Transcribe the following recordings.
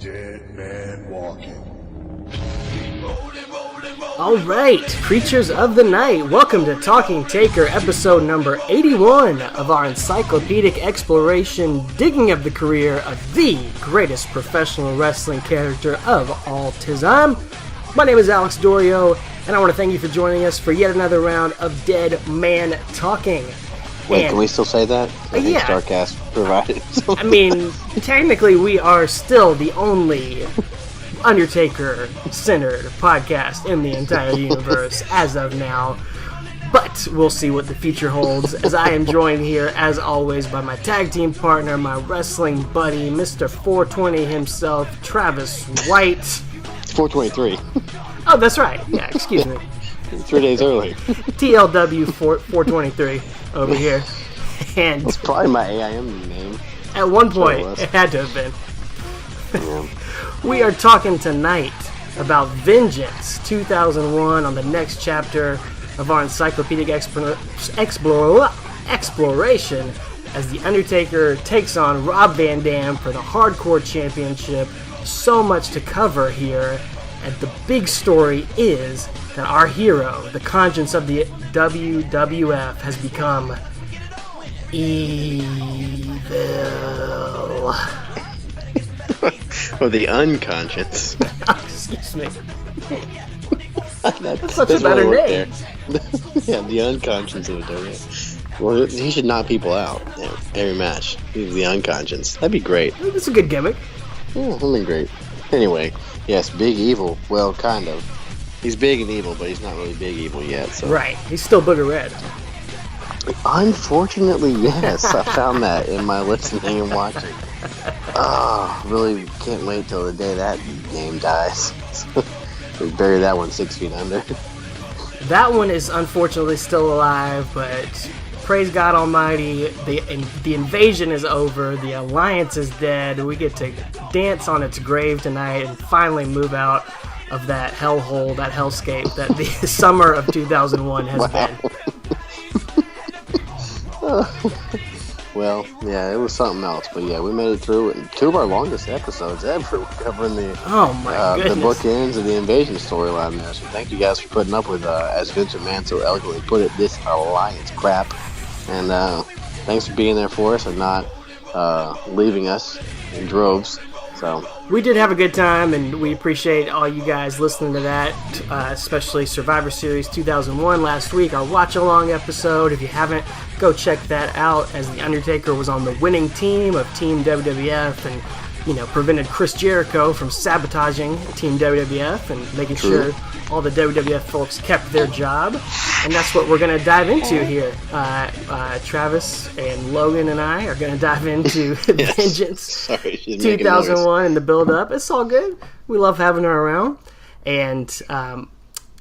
Dead man walking. Alright, creatures of the night, welcome to Talking Taker, episode number 81 of our encyclopedic exploration, digging up the career of the greatest professional wrestling character of all time. My name is Alex Dorio, and I want to thank you for joining us for yet another round of Dead Man Talking. Wait, can we still say that? I think yeah. StarCast provided. I mean, technically we are still the only Undertaker-centered podcast in the entire universe as of now. But we'll see what the future holds, as I am joined here, as always, by my tag team partner, my wrestling buddy, Mr. 420 himself, Travis White. It's 423. Oh, that's right. Yeah, excuse me. 3 days early. TLW 423 over here. And It's probably my AIM name. at one point, Sure it it had to have been. Yeah. We are talking tonight about Vengeance 2001 on the next chapter of our encyclopedic exploration as The Undertaker takes on Rob Van Dam for the Hardcore Championship. So much to cover here, and the big story is that our hero, the conscience of the WWF, has become evil. Or the unconscious. Excuse me. That's such a better name. Yeah, the unconscious of the WWF. Well, he should knock people out every match. He's the unconscious. That'd be great. That's a good gimmick. Yeah, that'd be great. Anyway, yes, Big Evil. Well, kind of. He's big and evil, but he's not really big evil yet. So. Right. He's still Booger Red. Unfortunately, yes. I found that in my listening and watching. Oh, really can't wait till the day that name dies. We bury that one 6 feet under. That one is unfortunately still alive, but praise God Almighty, the invasion is over, the alliance is dead, we get to dance on its grave tonight and finally move out of that hellhole, that hellscape that the summer of 2001 has been. Well, yeah, it was something else, but yeah, we made it through it. 2 of our longest episodes ever, covering the goodness. the bookends of the invasion storyline there. So thank you guys for putting up with, as Vince McMahon so eloquently put it, this alliance crap. And thanks for being there for us and not leaving us in droves. So we did have a good time, and we appreciate all you guys listening to that, especially Survivor Series 2001 last week, our watch-along episode. If you haven't, go check that out, as The Undertaker was on the winning team of Team WWF and, prevented Chris Jericho from sabotaging Team WWF and making sure all the WWF folks kept their job. And that's what we're going to dive into here. Travis and Logan and I are going to dive into Vengeance 2001 and the build-up. It's all good. We love having her around. And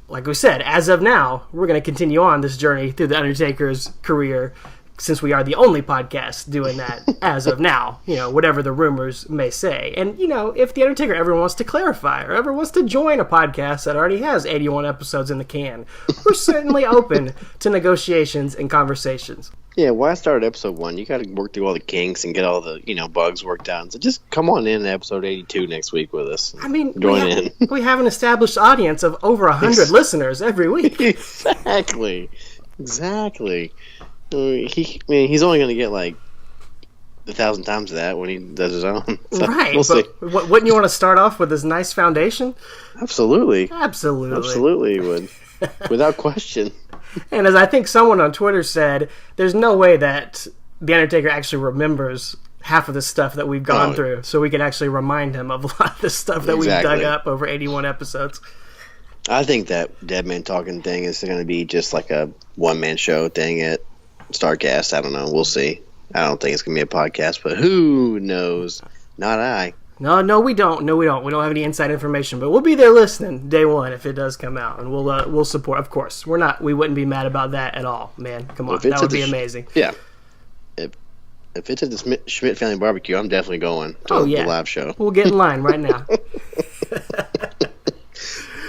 like we said, as of now, we're going to continue on this journey through The Undertaker's career, since we are the only podcast doing that as of now, whatever the rumors may say. And, if The Undertaker ever wants to clarify or ever wants to join a podcast that already has 81 episodes in the can, we're certainly open to negotiations and conversations. yeah, why start episode 1? You got to work through all the kinks and get all the bugs worked out. So just come on in episode 82 next week with us. I mean, join in. We have an established audience of over 100 listeners every week. Exactly. He's only going to get like 1,000 times that when he does his own. So right, we'll see. But wouldn't you want to start off with this nice foundation? Absolutely you would. Without question. And as I think someone on Twitter said, there's no way that The Undertaker actually remembers half of the stuff that we've gone through, so we can actually remind him of a lot of the stuff that we've dug up over 81 episodes. I think that Dead Man Talking thing is going to be just like a one-man show thing at StarCast. I don't know. We'll see. I don't think it's going to be a podcast, but who knows? Not I. No, we don't. We don't have any inside information, but we'll be there listening day one if it does come out, and we'll support. Of course, we wouldn't be mad about that at all, man. Come on, that would be amazing. Yeah. If it's at the Schmidt Family Barbecue, I'm definitely going to the live show. We'll get in line right now.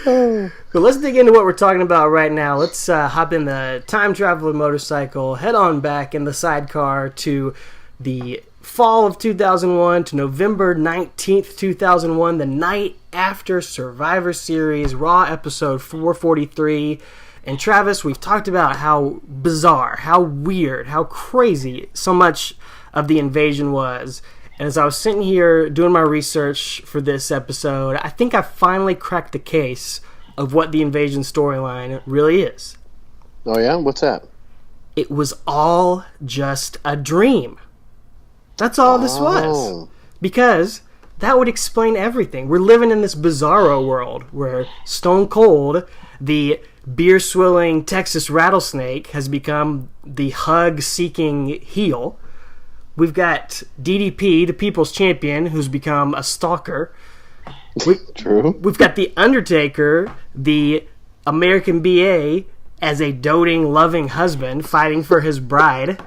So let's dig into what we're talking about right now. Let's hop in the time traveler motorcycle, head on back in the sidecar to the fall of 2001 to November 19th, 2001, the night after Survivor Series, Raw episode 443. And Travis, we've talked about how bizarre, how weird, how crazy so much of the invasion was. And as I was sitting here doing my research for this episode, I think I finally cracked the case of what the invasion storyline really is. Oh yeah? What's that? It was all just a dream. That's all this was. Because that would explain everything. We're living in this bizarro world where Stone Cold, the beer-swilling Texas rattlesnake, has become the hug-seeking heel. We've got DDP, the People's Champion, who's become a stalker. True. We've got the Undertaker, the American BA, as a doting, loving husband fighting for his bride.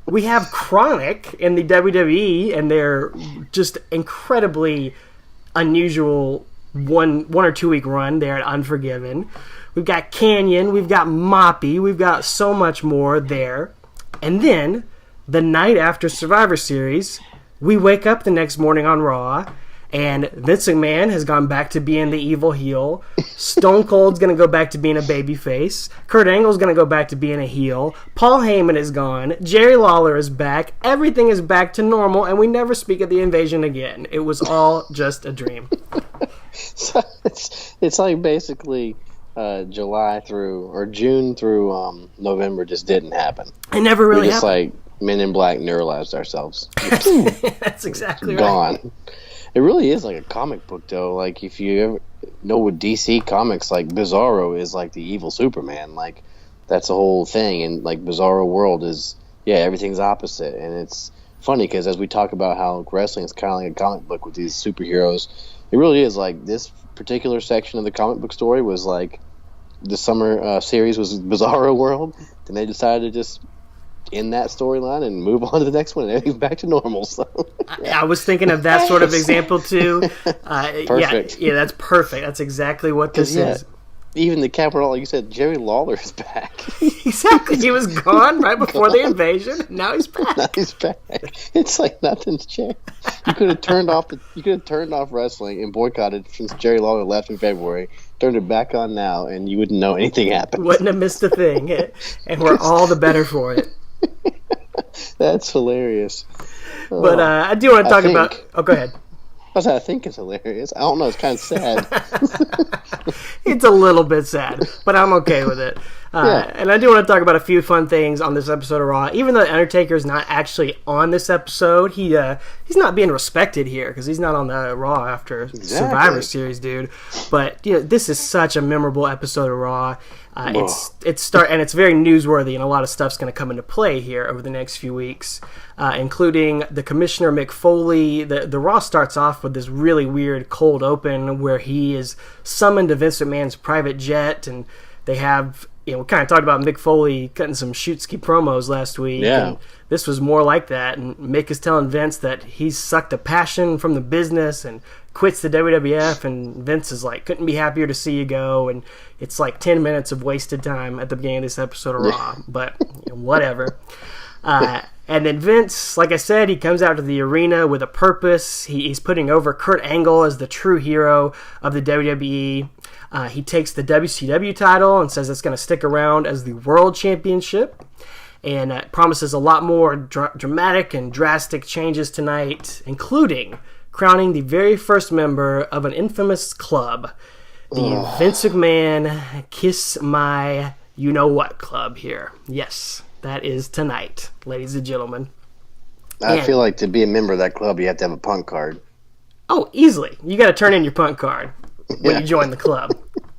We have Chronic in the WWE and their just incredibly unusual one or 2 week run there at Unforgiven. We've got Canyon, we've got Moppy, we've got so much more there. And then, the night after Survivor Series, we wake up the next morning on Raw, and Vince McMahon has gone back to being the evil heel. Stone Cold's going to go back to being a babyface. Kurt Angle's going to go back to being a heel. Paul Heyman is gone. Jerry Lawler is back. Everything is back to normal, and we never speak of the invasion again. It was all just a dream. So it's like basically July through, or June through November just didn't happen. It never really we just happened. Like Men in Black neuralized ourselves. That's exactly Gone. right. It really is like a comic book, though. Like, if you ever know with DC Comics, like, Bizarro is like the evil Superman. Like, that's the whole thing. And, like, Bizarro World is, yeah, everything's opposite. And it's funny because as we talk about how wrestling is kind of like a comic book with these superheroes, it really is. Like, this particular section of the comic book story was like the summer series was Bizarro World. Then they decided to just in that storyline and move on to the next one and everything's back to normal. So I was thinking of that sort of example too. Perfect. Yeah, that's perfect. That's exactly what this is. Even the capital, like you said, Jerry Lawler is back. Exactly. He was gone right before the invasion. Now he's back. Now he's back. It's like nothing's changed. You could have turned off wrestling and boycotted since Jerry Lawler left in February. Turned it back on now, and you wouldn't know anything happened. Wouldn't have missed a thing, and we're all the better for it. That's hilarious. But I do want to talk about. Oh, go ahead. I think it's hilarious. I don't know. It's kind of sad. It's a little bit sad, but I'm okay with it. And I do want to talk about a few fun things on this episode of Raw. Even though Undertaker is not actually on this episode, he's not being respected here because he's not on the Raw after Survivor Series, dude. But this is such a memorable episode of Raw. It's very newsworthy, and a lot of stuff's going to come into play here over the next few weeks, including the Commissioner Mick Foley. The Raw starts off with this really weird cold open where he is summoned to Vince McMahon's private jet, and they have, we kind of talked about Mick Foley cutting some shoot-ski promos last week. Yeah. And this was more like that, and Mick is telling Vince that he's sucked a passion from the business and quits the WWF, and Vince is like, couldn't be happier to see you go, and it's like 10 minutes of wasted time at the beginning of this episode of Raw, but whatever. And then Vince, like I said, he comes out to the arena with a purpose. He's putting over Kurt Angle as the true hero of the WWE. He takes the WCW title and says it's going to stick around as the World Championship, and promises a lot more dramatic and drastic changes tonight, including crowning the very first member of an infamous club, the Vince McMahon Kiss My You-Know-What Club here. Yes, that is tonight, ladies and gentlemen. I feel like to be a member of that club, you have to have a punk card. Oh, easily. You got to turn in your punk card when you join the club.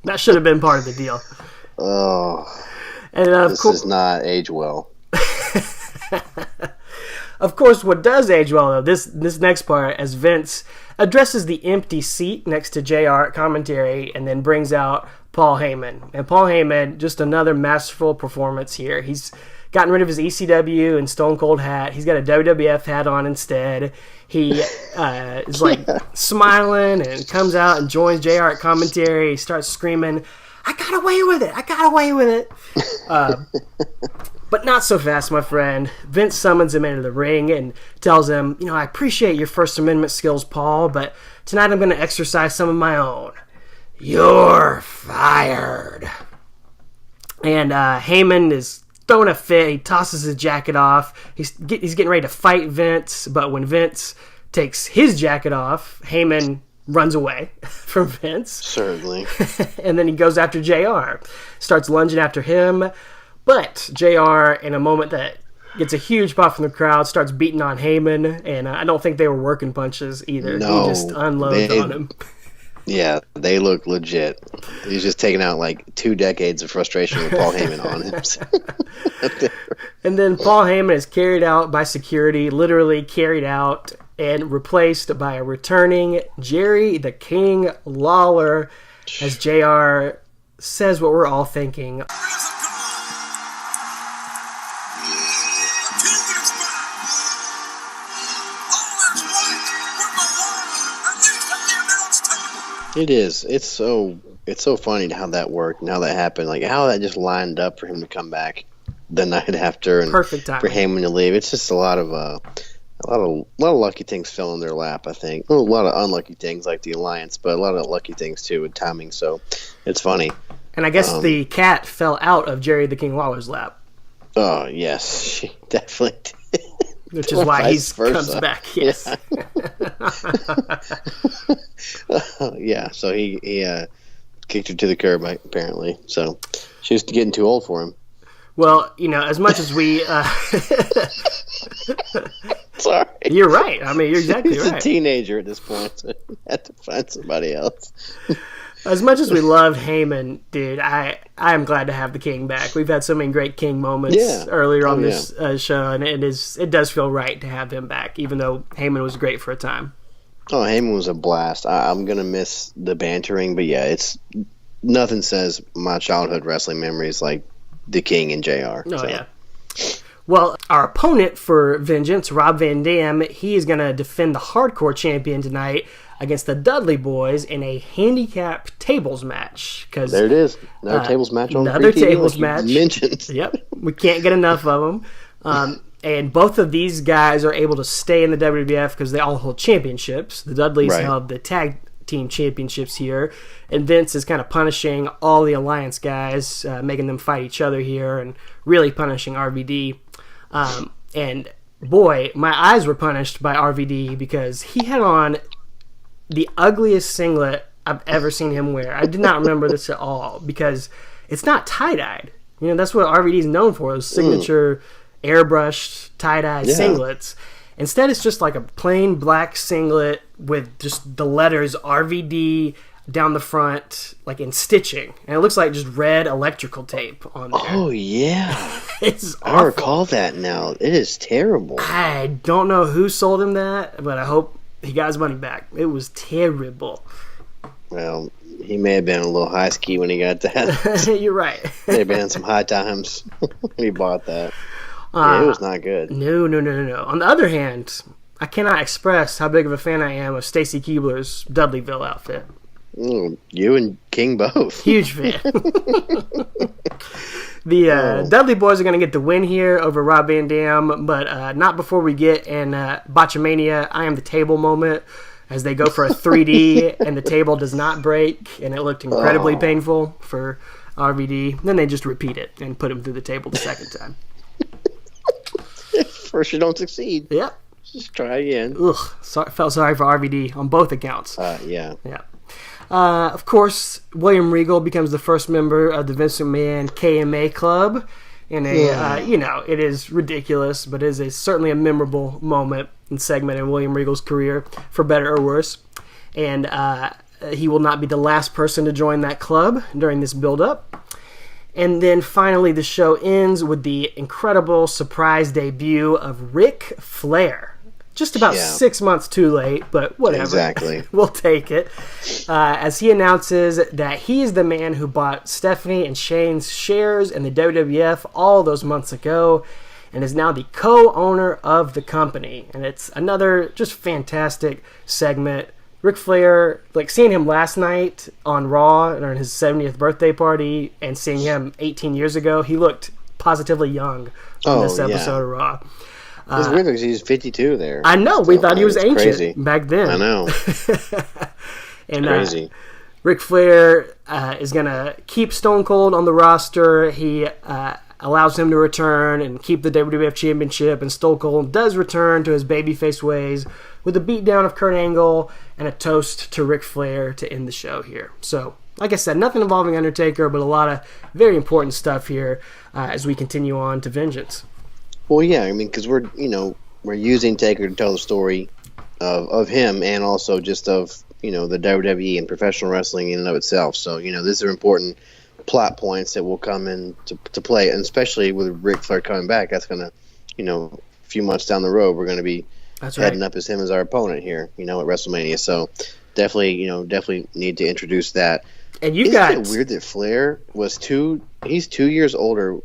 That should have been part of the deal. Oh, and this does not age well. Of course, what does age well, though, this next part, as Vince addresses the empty seat next to JR at commentary and then brings out Paul Heyman. And Paul Heyman, just another masterful performance here. He's gotten rid of his ECW and Stone Cold hat. He's got a WWF hat on instead. He is like smiling and comes out and joins JR at commentary. He starts screaming, "I got away with it! I got away with it!" But not so fast, my friend. Vince summons him into the ring and tells him, I appreciate your First Amendment skills, Paul, but tonight I'm going to exercise some of my own. You're fired. And Heyman is throwing a fit. He tosses his jacket off. He's getting ready to fight Vince, but when Vince takes his jacket off, Heyman runs away from Vince. Certainly. And then he goes after JR. Starts lunging after him. But JR, in a moment that gets a huge pop from the crowd, starts beating on Heyman. And I don't think they were working punches either. No, he just unloads on him. Yeah, they look legit. He's just taking out like 2 decades of frustration with Paul Heyman on him. And then Paul Heyman is carried out by security, literally carried out, and replaced by a returning Jerry the King Lawler, as JR says what we're all thinking. It is. It's so funny how that worked and how that happened. Like how that just lined up for him to come back the night after, and perfect time for Heyman to leave. It's just a lot of lucky things fell in their lap. I think a lot of unlucky things like the alliance, but a lot of lucky things too with timing. So it's funny. And I guess the cat fell out of Jerry the King Lawler's lap. Oh yes, she definitely did. Which is why he comes back. Yes. Yeah. So he kicked her to the curb apparently. So she was getting too old for him. Well, as much as we... Sorry. You're right. I mean, you're exactly right. He's a teenager at this point, so you have to find somebody else. As much as we love Heyman, dude, I am glad to have the King back. We've had so many great King moments earlier on this show, and it does feel right to have him back, even though Heyman was great for a time. Oh, Heyman was a blast. I'm going to miss the bantering, but yeah, it's nothing says my childhood wrestling memories like the King and JR. Oh, so. Yeah. Well, our opponent for Vengeance, Rob Van Dam, he is going to defend the Hardcore Champion tonight against the Dudley Boys in a handicap tables match. There it is. Another tables match on another free TV, tables like match. You mentioned. Yep. We can't get enough of them. And both of these guys are able to stay in the WWF because they all hold championships. The Dudleys held the tag team championships here. And Vince is kind of punishing all the Alliance guys, making them fight each other here and really punishing RVD. And boy, my eyes were punished by RVD because he had on the ugliest singlet I've ever seen him wear. I did not remember this at all because it's not tie-dyed. That's what RVD is known for, those signature airbrushed tie-dye singlets. Instead, it's just like a plain black singlet with just the letters RVD down the front, like in stitching. And it looks like just red electrical tape on there. Oh, yeah. It's awful. I recall that now. It is terrible. I don't know who sold him that, but I hope he got his money back. It was terrible. Well, he may have been a little high ski when he got that. You're right. May have been some high times when he bought that. Yeah, it was not good. No. On the other hand, I cannot express how big of a fan I am of Stacy Keibler's Dudleyville outfit. You and King both. Huge fan. The Dudley Boys are going to get the win here over Rob Van Dam, but not before we get in Botchamania, I Am the Table moment, as they go for a 3D and the table does not break, and it looked incredibly painful for RVD. Then they just repeat it and put him through the table the second time. First you don't succeed. Yep. Just try again. Ugh. Felt sorry for RVD on both accounts. Yeah. Of course, William Regal becomes the first member of the Vince McMahon KMA Club. In a, it is ridiculous, but it is certainly a memorable moment and segment in William Regal's career, for better or worse. And he will not be the last person to join that club during this build-up. And then finally, the show ends with the incredible surprise debut of Ric Flair. Just about 6 months too late, but whatever. Exactly. We'll take it. As he announces that he is the man who bought Stephanie and Shane's shares in the WWF all those months ago and is now the co-owner of the company. And it's another just fantastic segment. Ric Flair, like seeing him last night on Raw during his 70th birthday party and seeing him 18 years ago, he looked positively young on this episode of Raw. It's weird because he's 52 there. I know. We thought he was ancient crazy. back then. I know. And crazy. Ric Flair is going to keep Stone Cold on the roster. He allows him to return and keep the WWF Championship, and Stone Cold does return to his babyface ways with a beatdown of Kurt Angle and a toast to Ric Flair to end the show here. So, like I said, nothing involving Undertaker, but a lot of very important stuff here as we continue on to Vengeance. Well, yeah, I mean, because we're using Taker to tell the story of him and also just of, the WWE and professional wrestling in and of itself. So, these are important plot points that will come in to play, and especially with Ric Flair coming back, that's going to, a few months down the road, we're going to be heading up as him as our opponent here, at WrestleMania. So definitely need to introduce that. And Isn't it weird that Flair was he's 2 years older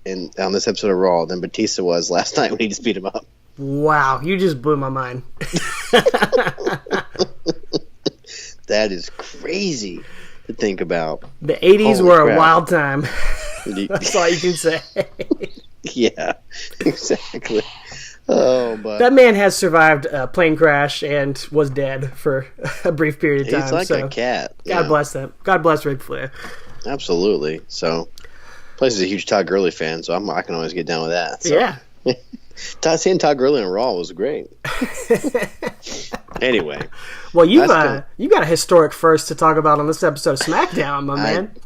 on this episode of Raw than Batista was last night when he just beat him up. Wow, you just blew my mind. That is crazy to think about. The 80s were a wild time. That's all you can say. Yeah, exactly. Oh, but that man has survived a plane crash and was dead for a brief period of time. He's like a cat. God bless them. God bless Ric Flair. Absolutely. So, plus he's a huge Todd Gurley fan, so I can always get down with that. So. Yeah. Seeing Todd Gurley in Raw was great. Anyway. Well, you got a historic first to talk about on this episode of SmackDown, my man.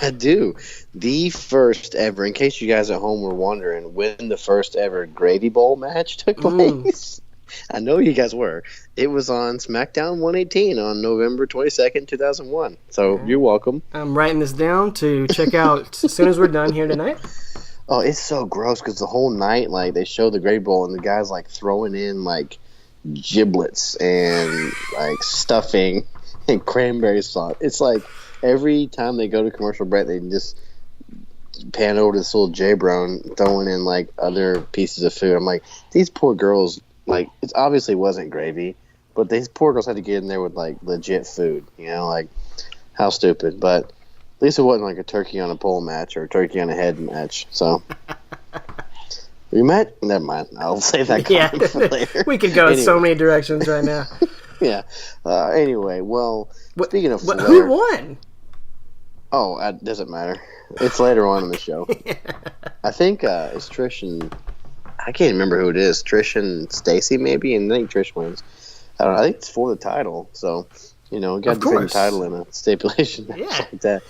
I do. The first ever, in case you guys at home were wondering, when the first ever Gravy Bowl match took place. I know you guys were. It was on SmackDown 118 on November 22nd, 2001. So you're welcome. I'm writing this down to check out as soon as we're done here tonight. Oh, it's so gross because the whole night, like, they show the Gravy Bowl and the guys, like, throwing in, like, giblets and, like, stuffing and cranberry sauce. It's like every time they go to commercial break, they just pan over to this little J-Bron throwing in, like, other pieces of food. I'm like, these poor girls, like, it obviously wasn't gravy, but these poor girls had to get in there with, like, legit food, like, how stupid. But at least it wasn't like a turkey on a pole match or a turkey on a head match. So we met. Never mind. I'll save that comment for later. We could go in so many directions right now. Yeah. Anyway, well, speaking of Flair, who won? Oh, it doesn't matter. It's later on in the show. I think it's Trish and I can't remember who it is. Trish and Stacy maybe, and I think Trish wins. I don't know. I think it's for the title. So got to defend the title in a stipulation match like that.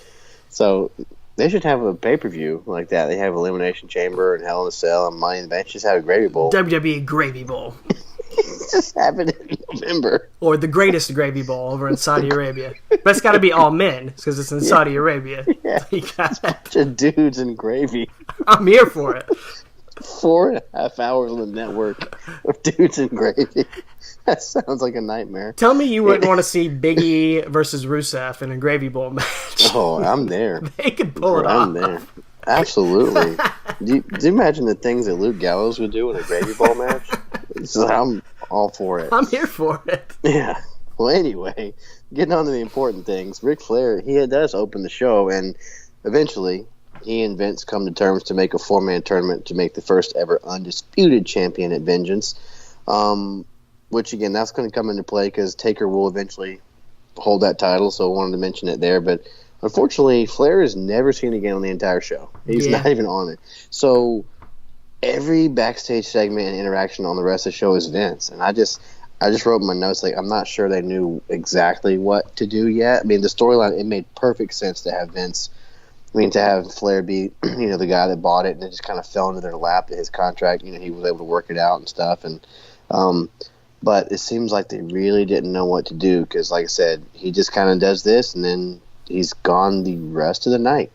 So they should have a pay-per-view like that. They have Elimination Chamber and Hell in a Cell and Money in the Bank. Just have a Gravy Bowl. WWE Gravy Bowl. Just have it in November. Or the greatest Gravy Bowl over in Saudi Arabia. But it's got to be all men because it's in Saudi Arabia. Yeah. You got bunch of dudes in gravy. I'm here for it. 4.5 hours on the network of dudes in gravy. That sounds like a nightmare. Tell me you wouldn't want to see Big E versus Rusev in a Gravy Bowl match. Oh, I'm there. They could pull it off. I'm there. Absolutely. do you imagine the things that Luke Gallows would do in a Gravy Bowl match? So I'm all for it. I'm here for it. Yeah. Well, anyway, getting on to the important things. Ric Flair, he does open the show, and eventually he and Vince come to terms to make a 4-man tournament to make the first ever undisputed champion at Vengeance. Which, again, that's going to come into play because Taker will eventually hold that title, so I wanted to mention it there. But unfortunately, Flair is never seen again on the entire show. He's not even on it. So every backstage segment and interaction on the rest of the show is Vince. And I just wrote in my notes, like, I'm not sure they knew exactly what to do yet. I mean, the storyline, it made perfect sense to have Vince. I mean, to have Flair be, the guy that bought it, and it just kind of fell into their lap that his contract, he was able to work it out and stuff. And, but it seems like they really didn't know what to do because, like I said, he just kind of does this, and then he's gone the rest of the night.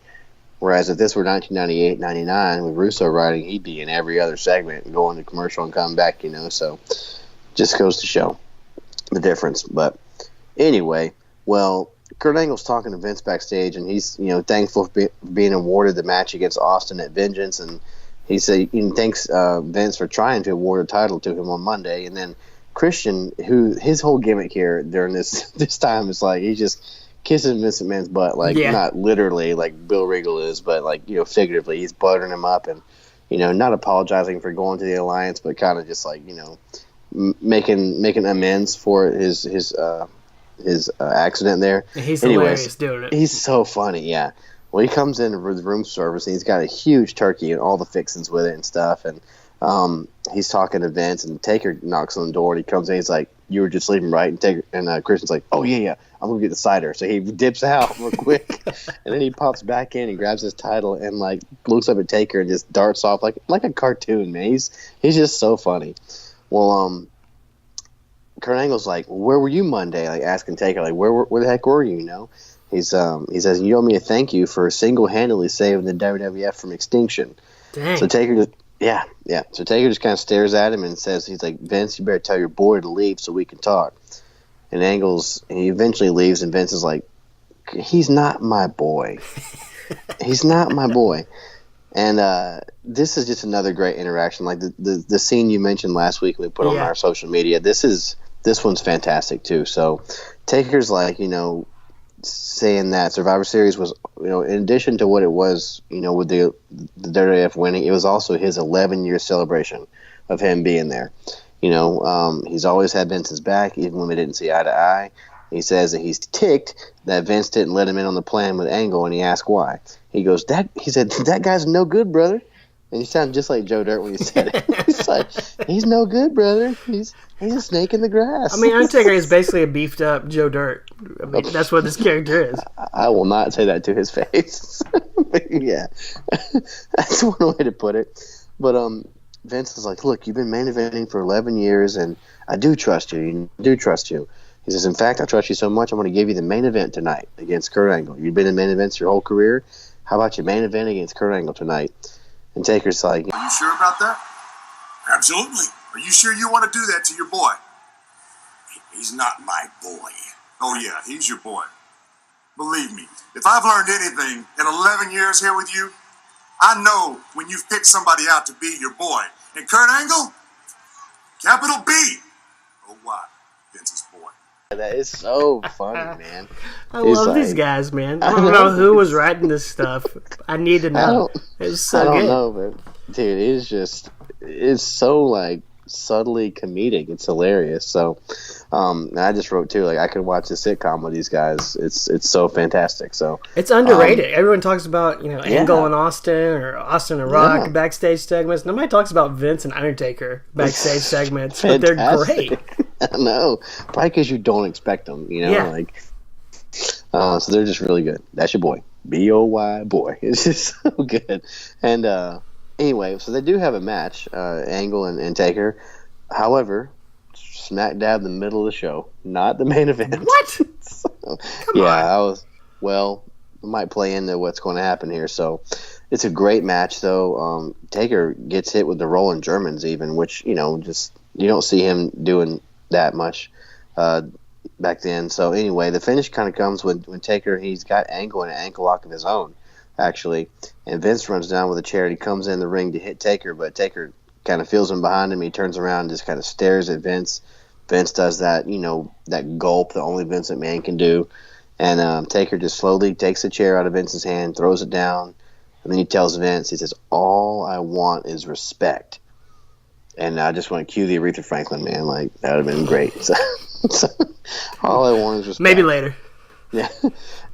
Whereas if this were 1998-99 with Russo writing, he'd be in every other segment and going to commercial and coming back, So just goes to show the difference. But anyway, well, Kurt Angle's talking to Vince backstage, and he's, thankful for being awarded the match against Austin at Vengeance, and he said he thanks Vince for trying to award a title to him on Monday, and then Christian, who his whole gimmick here during this time is like he's just kissing Vince McMahon's butt, not literally like Bill Regal is, but like figuratively, he's buttering him up, and not apologizing for going to the alliance, but kind of just like, making amends for his accident there. He's hilarious doing it. He's so funny, yeah. Well, he comes in with room service, and he's got a huge turkey and all the fixings with it and stuff, and he's talking to Vince, and Taker knocks on the door, and he comes in, he's like, "You were just leaving, right?" And Christian's like, "Oh, yeah, I'm going to get the cider." So he dips out real quick, and then he pops back in and grabs his title and, like, looks up at Taker and just darts off like a cartoon, man. He's just so funny. Well, Kurt Angle's like, "Where were you Monday?" Like, asking Taker, like, where the heck were you, He says, "You owe me a thank you for single-handedly saving the WWF from extinction." Dang. So Taker just, yeah. So Taker just kind of stares at him and says, he's like, "Vince, you better tell your boy to leave so we can talk." And he eventually leaves, and Vince is like, "He's not my boy. He's not my boy." And this is just another great interaction. Like the scene you mentioned last week we put on our social media. This one's fantastic too. So Taker's like, saying that Survivor Series was, in addition to what it was, with the WWF winning, it was also his 11-year celebration of him being there. He's always had Vince's back, even when they didn't see eye to eye. He says that he's ticked that Vince didn't let him in on the plan with Angle, and he asked why. He said, "That guy's no good, brother." And he sounded just like Joe Dirt when he said it. He's like, "He's no good, brother. He's a snake in the grass." I mean, Undertaker is basically a beefed up Joe Dirt. I mean, that's what this character is. I will not say that to his face. But yeah, that's one way to put it. But Vince is like, "Look, you've been main eventing for 11 years, and I do trust you. He says, "In fact, I trust you so much, I'm going to give you the main event tonight against Kurt Angle. You've been in main events your whole career. How about your main event against Kurt Angle tonight?" And Taker's like, Are you sure about that? Absolutely. Are you sure you want to do that to your boy? He's not my boy. Oh, yeah, he's your boy. Believe me, if I've learned anything in 11 years here with you, I know when you've picked somebody out to be your boy. And Kurt Angle, capital B. Oh, why? Vince's boy. That is so funny, man. I love these guys, man. I don't know who was writing this stuff. I need to know. It's so good. I don't know, but dude, it's so like subtly comedic. It's hilarious. So, I just wrote too. Like I could watch a sitcom with these guys. It's so fantastic. So it's underrated. Everyone talks about Angle and Austin, or Austin and Rock backstage segments. Nobody talks about Vince and Undertaker backstage segments, but they're great. I know, probably because you don't expect them. So they're just really good. That's your boy, B-O-Y boy. It's just so good. And anyway, so they do have a match, Angle and Taker. However, smack dab in the middle of the show, not the main event. What? So, Come on. We might play into what's going to happen here. So it's a great match, though. Taker gets hit with the rolling Germans, even, which just you don't see him doing that much back then. So anyway, the finish kind of comes when Taker, he's got Angle in an ankle lock of his own, actually, and Vince runs down with a chair and he comes in the ring to hit Taker, but Taker kind of feels him behind him. He turns around and just kind of stares at Vince. Vince does that, that gulp that only Vince McMahon can do, and Taker just slowly takes the chair out of Vince's hand, throws it down, and then he tells Vince, he says, "All I want is respect." And I just want to cue the Aretha Franklin, man. Like, that would have been great. So, all I want is respect. Maybe later. Yeah.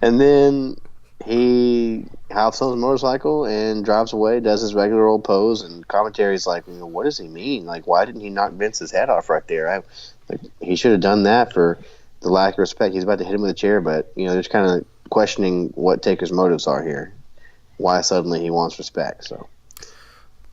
And then he hops on his motorcycle and drives away, does his regular old pose, and commentary's like, what does he mean? Like, why didn't he knock Vince's head off right there? He should have done that for the lack of respect. He's about to hit him with a chair, but, they're just kind of questioning what Taker's motives are here. Why suddenly he wants respect, so...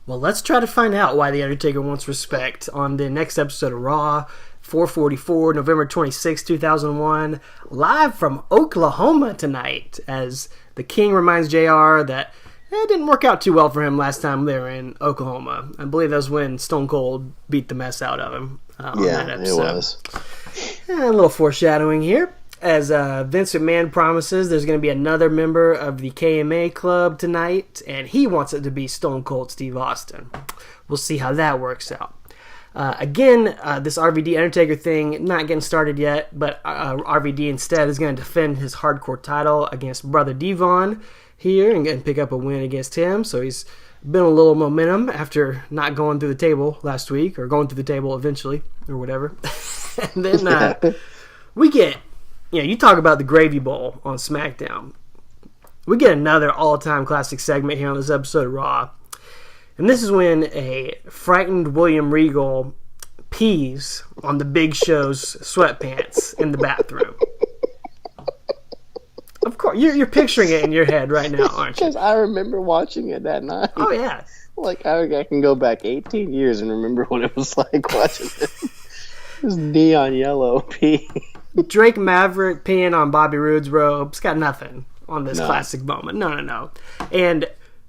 Well, let's try to find out why The Undertaker wants respect on the next episode of Raw, 444, November 26, 2001, live from Oklahoma tonight, as the King reminds JR that it didn't work out too well for him last time they were in Oklahoma. I believe that was when Stone Cold beat the mess out of him on that episode. It was. And a little foreshadowing here. As Vince McMahon promises, there's going to be another member of the KMA club tonight, and he wants it to be Stone Cold Steve Austin. We'll see how that works out. Again, this RVD Undertaker thing, not getting started yet, but RVD instead is going to defend his hardcore title against Brother Devon here and pick up a win against him. So he's been a little momentum after not going through the table last week, or going through the table eventually, or whatever. And then we get, you talk about the Gravy Bowl on SmackDown. We get another all-time classic segment here on this episode of Raw. And this is when a frightened William Regal pees on the Big Show's sweatpants in the bathroom. Of course, you're picturing it in your head right now, aren't you? Because I remember watching it that night. Oh, yeah. Like, I can go back 18 years and remember what it was like watching it. This neon yellow pee. Drake Maverick peeing on Bobby Roode's robe. It's got nothing on this classic moment. No. And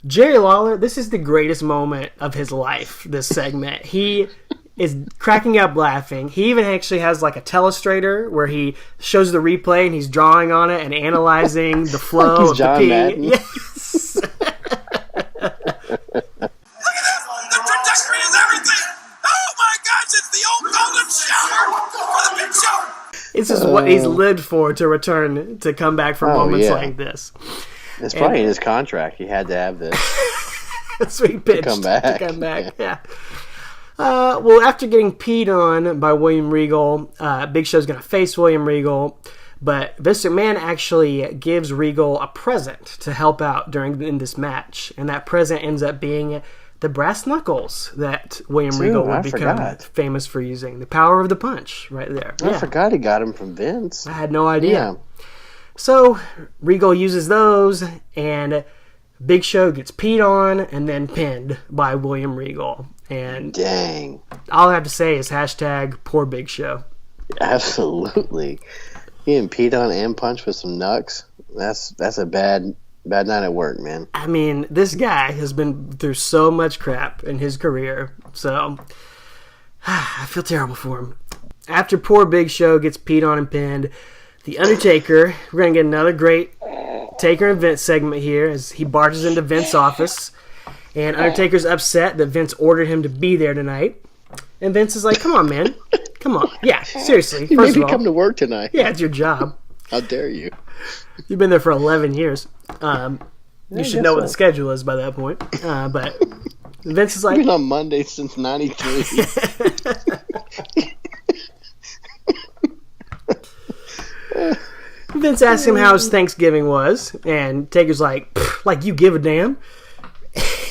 Jerry Lawler, this is the greatest moment of his life, this segment. He is cracking up laughing. He even actually has like a telestrator where he shows the replay and he's drawing on it and analyzing the flow like of John the pee. Madden. Yes. Look at this! The trajectory is everything! Oh my gosh, it's the old golden shower for the Big Show! This is what he's lived for, to return, to come back for moments like this. It's probably in his contract. He had to have this. Sweet pitch. To come back. Yeah. Well, after getting peed on by William Regal, Big Show's going to face William Regal, but Vince McMahon actually gives Regal a present to help out in this match, and that present ends up being the brass knuckles that William Regal would become famous for using. The power of the punch, right there. I forgot he got him from Vince. I had no idea. Yeah. So Regal uses those, and Big Show gets peed on and then pinned by William Regal. And dang, all I have to say is hashtag poor Big Show. Absolutely. Getting peed on and punched with some knucks. That's a bad night at work, man. I mean, this guy has been through so much crap in his career, so I feel terrible for him. After poor Big Show gets peed on and pinned, The Undertaker, we're going to get another great Taker and Vince segment here as he barges into Vince's office. And Undertaker's upset that Vince ordered him to be there tonight. And Vince is like, come on, man. Come on. Yeah, seriously. You First made of me all, come to work tonight. yeah, it's your job. How dare you? You've been there for 11 years. You should know what the schedule is by that point. But Vince is like... I've been on Monday since 93. Vince asks him how his Thanksgiving was. And Taker's like you give a damn?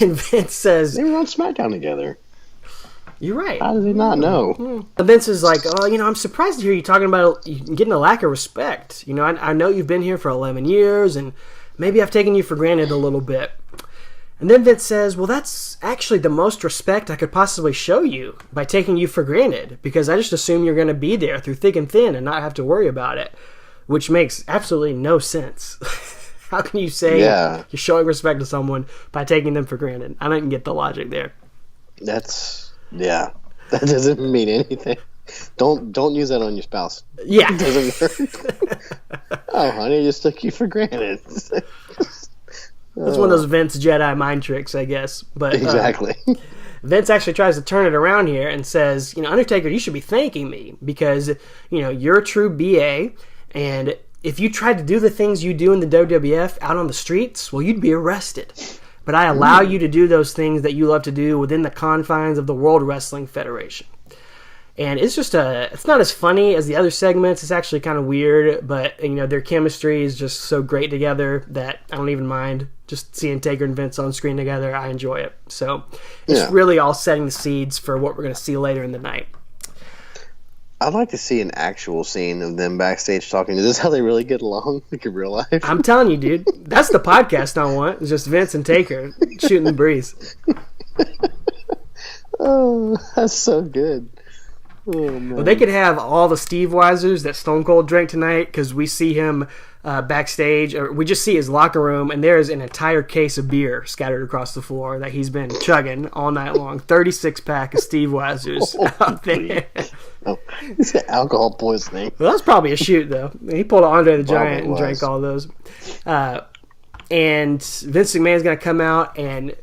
And Vince says... They were on SmackDown together. You're right. How does he not know? Vince is like, I'm surprised to hear you talking about getting a lack of respect. I know you've been here for 11 years, and maybe I've taken you for granted a little bit. And then Vince says, well, that's actually the most respect I could possibly show you by taking you for granted, because I just assume you're going to be there through thick and thin and not have to worry about it, which makes absolutely no sense. How can you say you're showing respect to someone by taking them for granted? I don't get the logic there. That doesn't mean anything. Don't use that on your spouse. Yeah. It doesn't work. Oh, honey, I just took you for granted. That's one of those Vince Jedi mind tricks, I guess. But exactly. Vince actually tries to turn it around here and says, Undertaker, you should be thanking me because, you're a true BA, and if you tried to do the things you do in the WWF out on the streets, well, you'd be arrested. But I allow you to do those things that you love to do within the confines of the World Wrestling Federation. And it's just it's not as funny as the other segments. It's actually kind of weird, but their chemistry is just so great together that I don't even mind just seeing Taker and Vince on screen together. I enjoy it. So it's really all setting the seeds for what we're going to see later in the night. I'd like to see an actual scene of them backstage talking. Is this how they really get along, like in real life? I'm telling you, dude. That's the podcast I want. It's just Vince and Taker shooting the breeze. Oh, that's so good. Oh, man. Well, they could have all the Steve Weisers that Stone Cold drank tonight because we see him backstage, or we just see his locker room, and there is an entire case of beer scattered across the floor that he's been chugging all night long. 36-pack of Steve Weisers out there. Oh, it's alcohol poisoning. Well, that's probably a shoot, though. He pulled an Andre the Giant and drank all those. And Vince McMahon's going to come out, and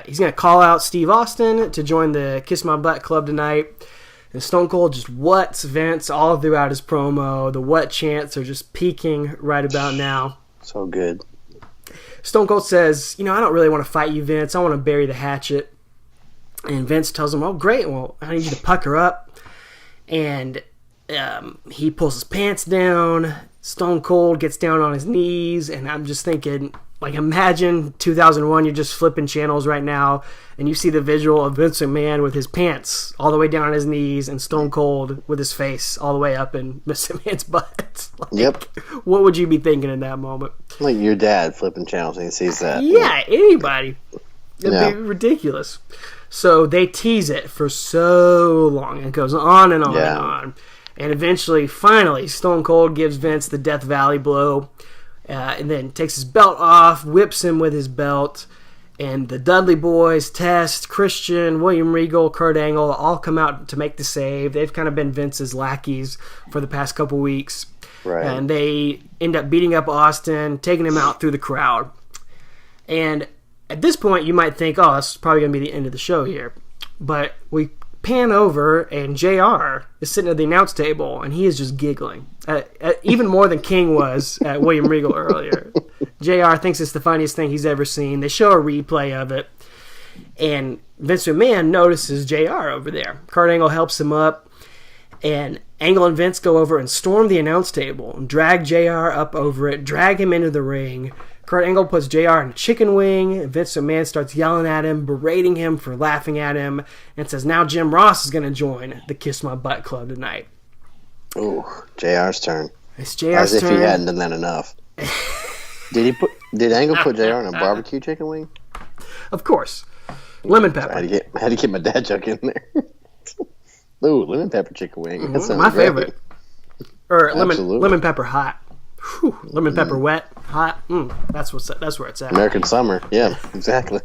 he's going to call out Steve Austin to join the Kiss My Butt Club tonight. And Stone Cold just whats Vince all throughout his promo. The what chants are just peaking right about now. So good. Stone Cold says, I don't really want to fight you, Vince. I want to bury the hatchet. And Vince tells him, oh, great. Well, I need you to pucker up. And he pulls his pants down. Stone Cold gets down on his knees. And I'm just thinking, imagine 2001, you're just flipping channels right now, and you see the visual of Vince McMahon with his pants all the way down on his knees and Stone Cold with his face all the way up in Vince McMahon's butt. Yep. What would you be thinking in that moment? Like your dad flipping channels and he sees that. Yeah, anybody. It'd be ridiculous. So they tease it for so long. It goes on and on and on. And eventually, finally, Stone Cold gives Vince the Death Valley blow. And then takes his belt off, whips him with his belt, and the Dudley Boys, Test, Christian, William Regal, Kurt Angle, all come out to make the save. They've kind of been Vince's lackeys for the past couple weeks. Right. And they end up beating up Austin, taking him out through the crowd. And at this point, you might think, oh, that's probably going to be the end of the show here. But we pan over, and JR is sitting at the announce table, and he is just giggling. Even more than King was at William Regal earlier. JR thinks it's the funniest thing he's ever seen. They show a replay of it, and Vince McMahon notices JR over there. Kurt Angle helps him up, and Angle and Vince go over and storm the announce table and drag JR up over it, drag him into the ring. Kurt Angle puts JR in a chicken wing, and Vince McMahon starts yelling at him, berating him for laughing at him, and says, now Jim Ross is going to join the Kiss My Butt Club tonight. Ooh, JR's turn. It's JR's As if turn. he hadn't done that enough. Did Angle put JR in a barbecue chicken wing? Of course. Lemon pepper. I had to get my dad joke in there. Ooh, lemon pepper chicken wing. That sounds My great. favorite. Or Absolutely. lemon pepper hot. Whew, lemon pepper wet, hot. That's where it's at. American summer. Yeah, exactly.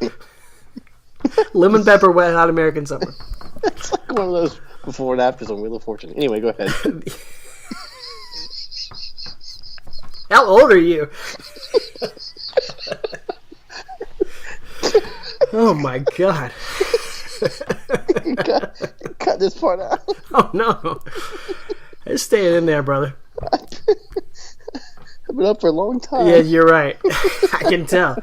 Lemon pepper wet, hot American summer. It's like one of those before and afters on Wheel of Fortune. Anyway, go ahead. How old are you? Oh my God. Cut this part out. Oh no. It's staying in there, brother. I've been up for a long time. Yeah, you're right. I can tell.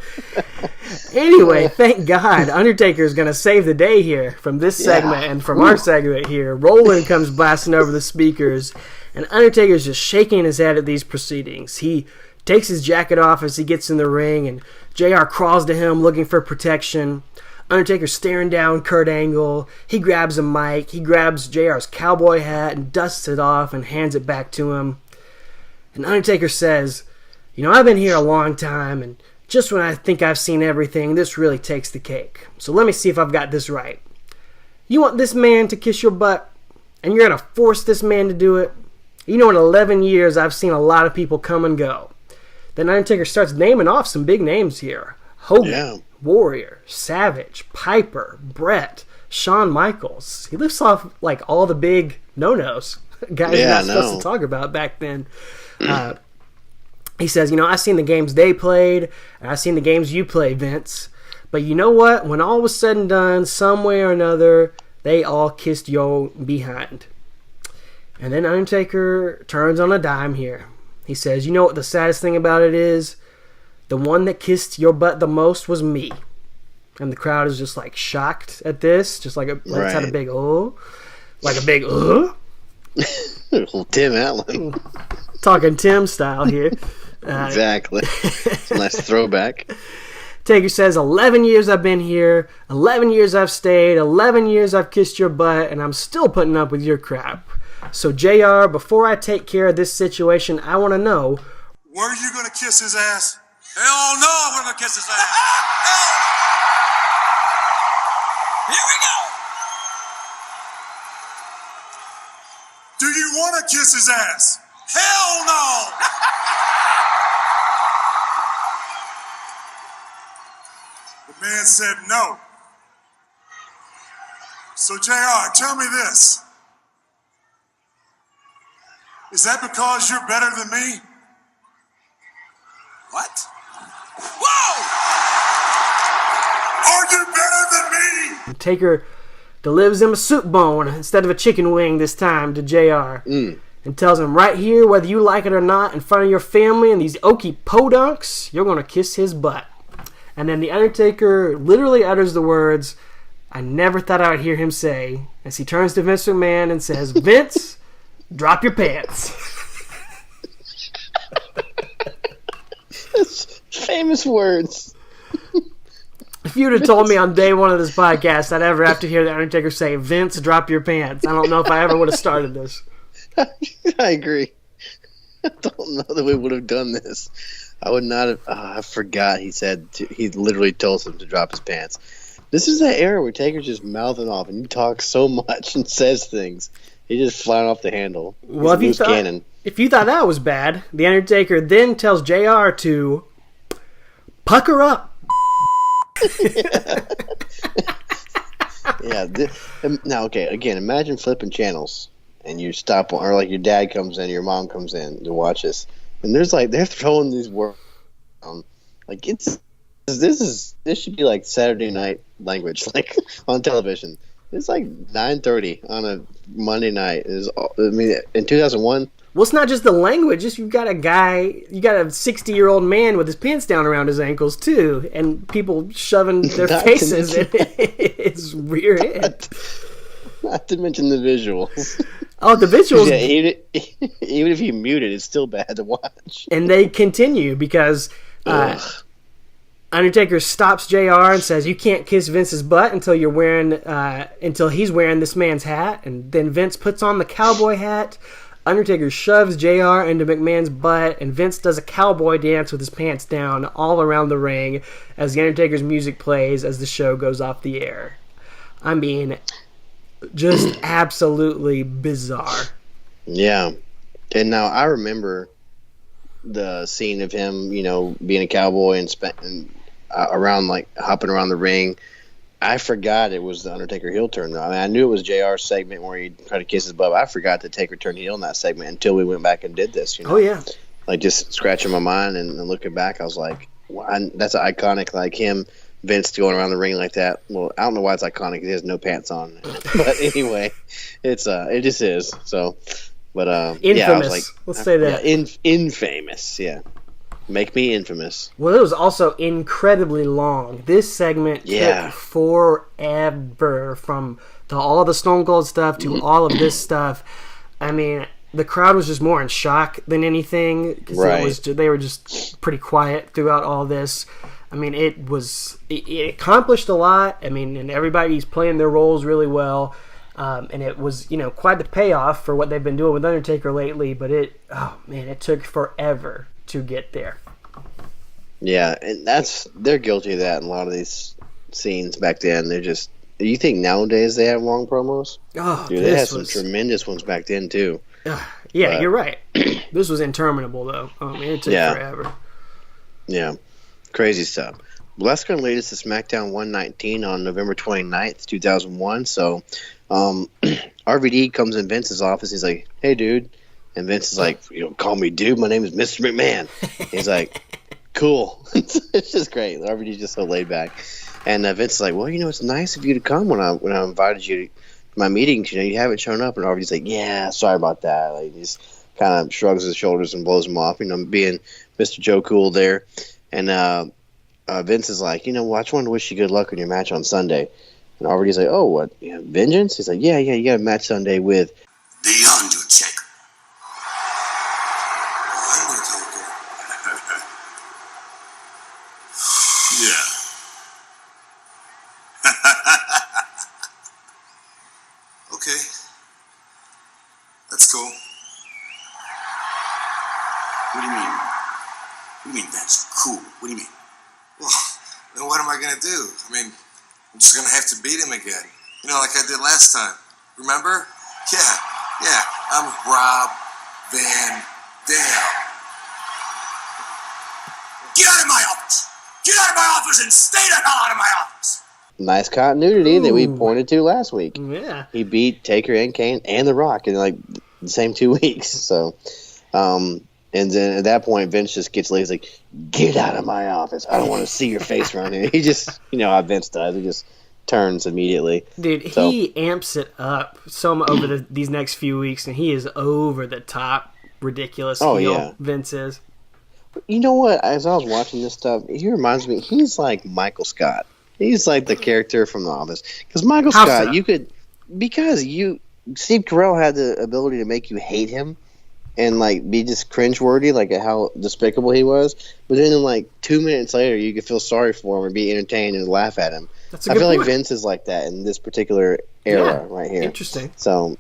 Anyway, thank God Undertaker's going to save the day here from this segment and from our segment here. Roland comes blasting over the speakers, and Undertaker's just shaking his head at these proceedings. He takes his jacket off as he gets in the ring, and JR crawls to him looking for protection. Undertaker's staring down Kurt Angle. He grabs a mic. He grabs JR's cowboy hat and dusts it off and hands it back to him. And Undertaker says, I've been here a long time, and just when I think I've seen everything, this really takes the cake. So let me see if I've got this right. You want this man to kiss your butt, and you're going to force this man to do it? In 11 years, I've seen a lot of people come and go. Then Undertaker starts naming off some big names here. Hogan, Warrior, Savage, Piper, Brett, Shawn Michaels. He lists off all the big no-nos. Guys you're not supposed to talk about back then. He says, I've seen the games they played, and I've seen the games you play, Vince. But you know what? When all was said and done, some way or another, they all kissed your behind. And then Undertaker turns on a dime here. He says, you know what the saddest thing about it is? The one that kissed your butt the most was me. And the crowd is just shocked at this. Just it's had a big, Little Tim Allen. Talking Tim style here. Exactly. It's a nice throwback. Taker says, 11 years I've been here, 11 years I've stayed, 11 years I've kissed your butt, and I'm still putting up with your crap. So, JR, before I take care of this situation, I want to know, were you going to kiss his ass? Hell no, I'm going to kiss his ass. Hell no. Here we go. Do you want to kiss his ass? Hell no. The man said no. So, JR, tell me this. Is that because you're better than me? What? Whoa! Are you better than me? Taker delivers him a soup bone instead of a chicken wing this time to JR. And tells him right here, whether you like it or not, in front of your family and these okie podunks, you're going to kiss his butt. And then The Undertaker literally utters the words I never thought I would hear him say as he turns to Vince McMahon and says, Vince, drop your pants. Famous words. If you'd have told me on day one of this podcast I'd ever have to hear The Undertaker say, Vince, drop your pants, I don't know if I ever would have started this. I agree. I don't know that we would have done this. I would not have. I forgot he said he literally told him to drop his pants. This is that era where Taker's just mouthing off and he talks so much and says things. He's just flying off the handle. Well, if you thought that was bad, The Undertaker then tells JR to pucker up. Yeah. Now, okay, again, imagine flipping channels and you stop, or like your dad comes in, your mom comes in to watch this, and there's like they're throwing these words, like this should be like Saturday night language, like on television. It's like 9:30 on a Monday night. In 2001. Well, it's not just the language. Just you got a 60-year-old man with his pants down around his ankles too, and people shoving their faces in his rear end. Not to mention the visuals. Oh, the visuals. Yeah, even if you mute it, it's still bad to watch. And they continue because Undertaker stops JR and says, "You can't kiss Vince's butt until he's wearing this man's hat." And then Vince puts on the cowboy hat. Undertaker shoves JR into McMahon's butt, and Vince does a cowboy dance with his pants down all around the ring as the Undertaker's music plays as the show goes off the air. I mean, just absolutely bizarre. Yeah. And now I remember the scene of him, being a cowboy and around, like, hopping around the ring. I forgot it was the Undertaker heel turn, though. I mean, I knew it was JR's segment where he tried to kiss his butt. I forgot to Taker turned heel in that segment until we went back and did this, Oh, yeah. Like, just scratching my mind and looking back, I was like, that's iconic, like him, Vince going around the ring like that. Well, I don't know why it's iconic. He has no pants on. But anyway, it just is. So, but, infamous. Yeah, I was like, let's say that. Yeah, infamous, yeah. Make me infamous. Well, it was also incredibly long. This segment took forever, from all the Stone Cold stuff to all of this stuff. I mean, the crowd was just more in shock than anything. Right. They were just pretty quiet throughout all this. I mean, it accomplished a lot. I mean, and everybody's playing their roles really well. And it was, quite the payoff for what they've been doing with Undertaker lately. But it took forever to get there. Yeah, and they're guilty of that in a lot of these scenes back then. They're just, you think nowadays they have long promos? Oh, dude, they had some tremendous ones back then too. Yeah, you're right. This was interminable though. I mean, it took forever. Yeah, crazy stuff. Well, that's going to lead us to SmackDown 119 on November 29th, 2001. So, RVD comes in Vince's office. He's like, "Hey, dude." And Vince is like, "You don't call me dude. My name is Mr. McMahon." He's like, "Cool." It's just great. RVD's just so laid back. And Vince is like, "Well, it's nice of you to come when I invited you to my meetings. You haven't shown up." And RVD's like, "Yeah, sorry about that." Like, he just kind of shrugs his shoulders and blows him off. Being Mr. Joe Cool there. And Vince is like, "Well, I just wanted to wish you good luck on your match on Sunday." And RVD's like, "Oh, what? Vengeance?" He's like, "Yeah, you got a match Sunday with The Undertaker." Yeah. Okay. That's cool. What do you mean? What do you mean that's cool? What do you mean? Well, then what am I going to do? I mean, I'm just going to have to beat him again. Like I did last time. Remember? Yeah. I'm Rob Van Dam. Get out of my office! Get out of my office and stay the hell out of my office! nice continuity that we pointed to last week. Yeah. He beat Taker and Kane and The Rock in like the same 2 weeks. So, and then at that point, Vince just gets lazy. He's like, "Get out of my office! I don't want to see your face around here." He just, how Vince does. He just turns immediately. Dude, he amps it up over these next few weeks, and he is over the top ridiculous. Vince is. You know what? As I was watching this stuff, he reminds me. He's like Michael Scott. He's like the character from The Office. Because Michael How Scott, so? Steve Carell had the ability to make you hate him and like be just cringeworthy, like at how despicable he was. But then, like 2 minutes later, you could feel sorry for him or be entertained and laugh at him. That's a good feel point. like Vince is like that in this particular era right here. Interesting. So,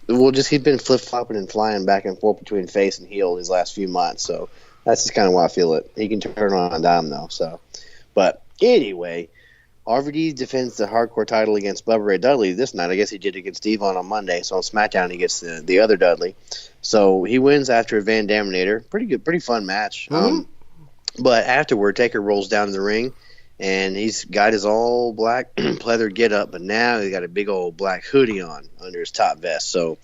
he's been flip flopping and flying back and forth between face and heel these last few months. So that's just kind of why I feel it. He can turn on a dime though. So, but anyway, RVD defends the hardcore title against Bubba Ray Dudley this night. I guess he did against Devon on Monday. So on SmackDown, he gets the other Dudley. So he wins after a Van Daminator. Pretty good, pretty fun match. But afterward, Taker rolls down to the ring, and he's got his all black pleather get up, but now he's got a big old black hoodie on under his top vest. So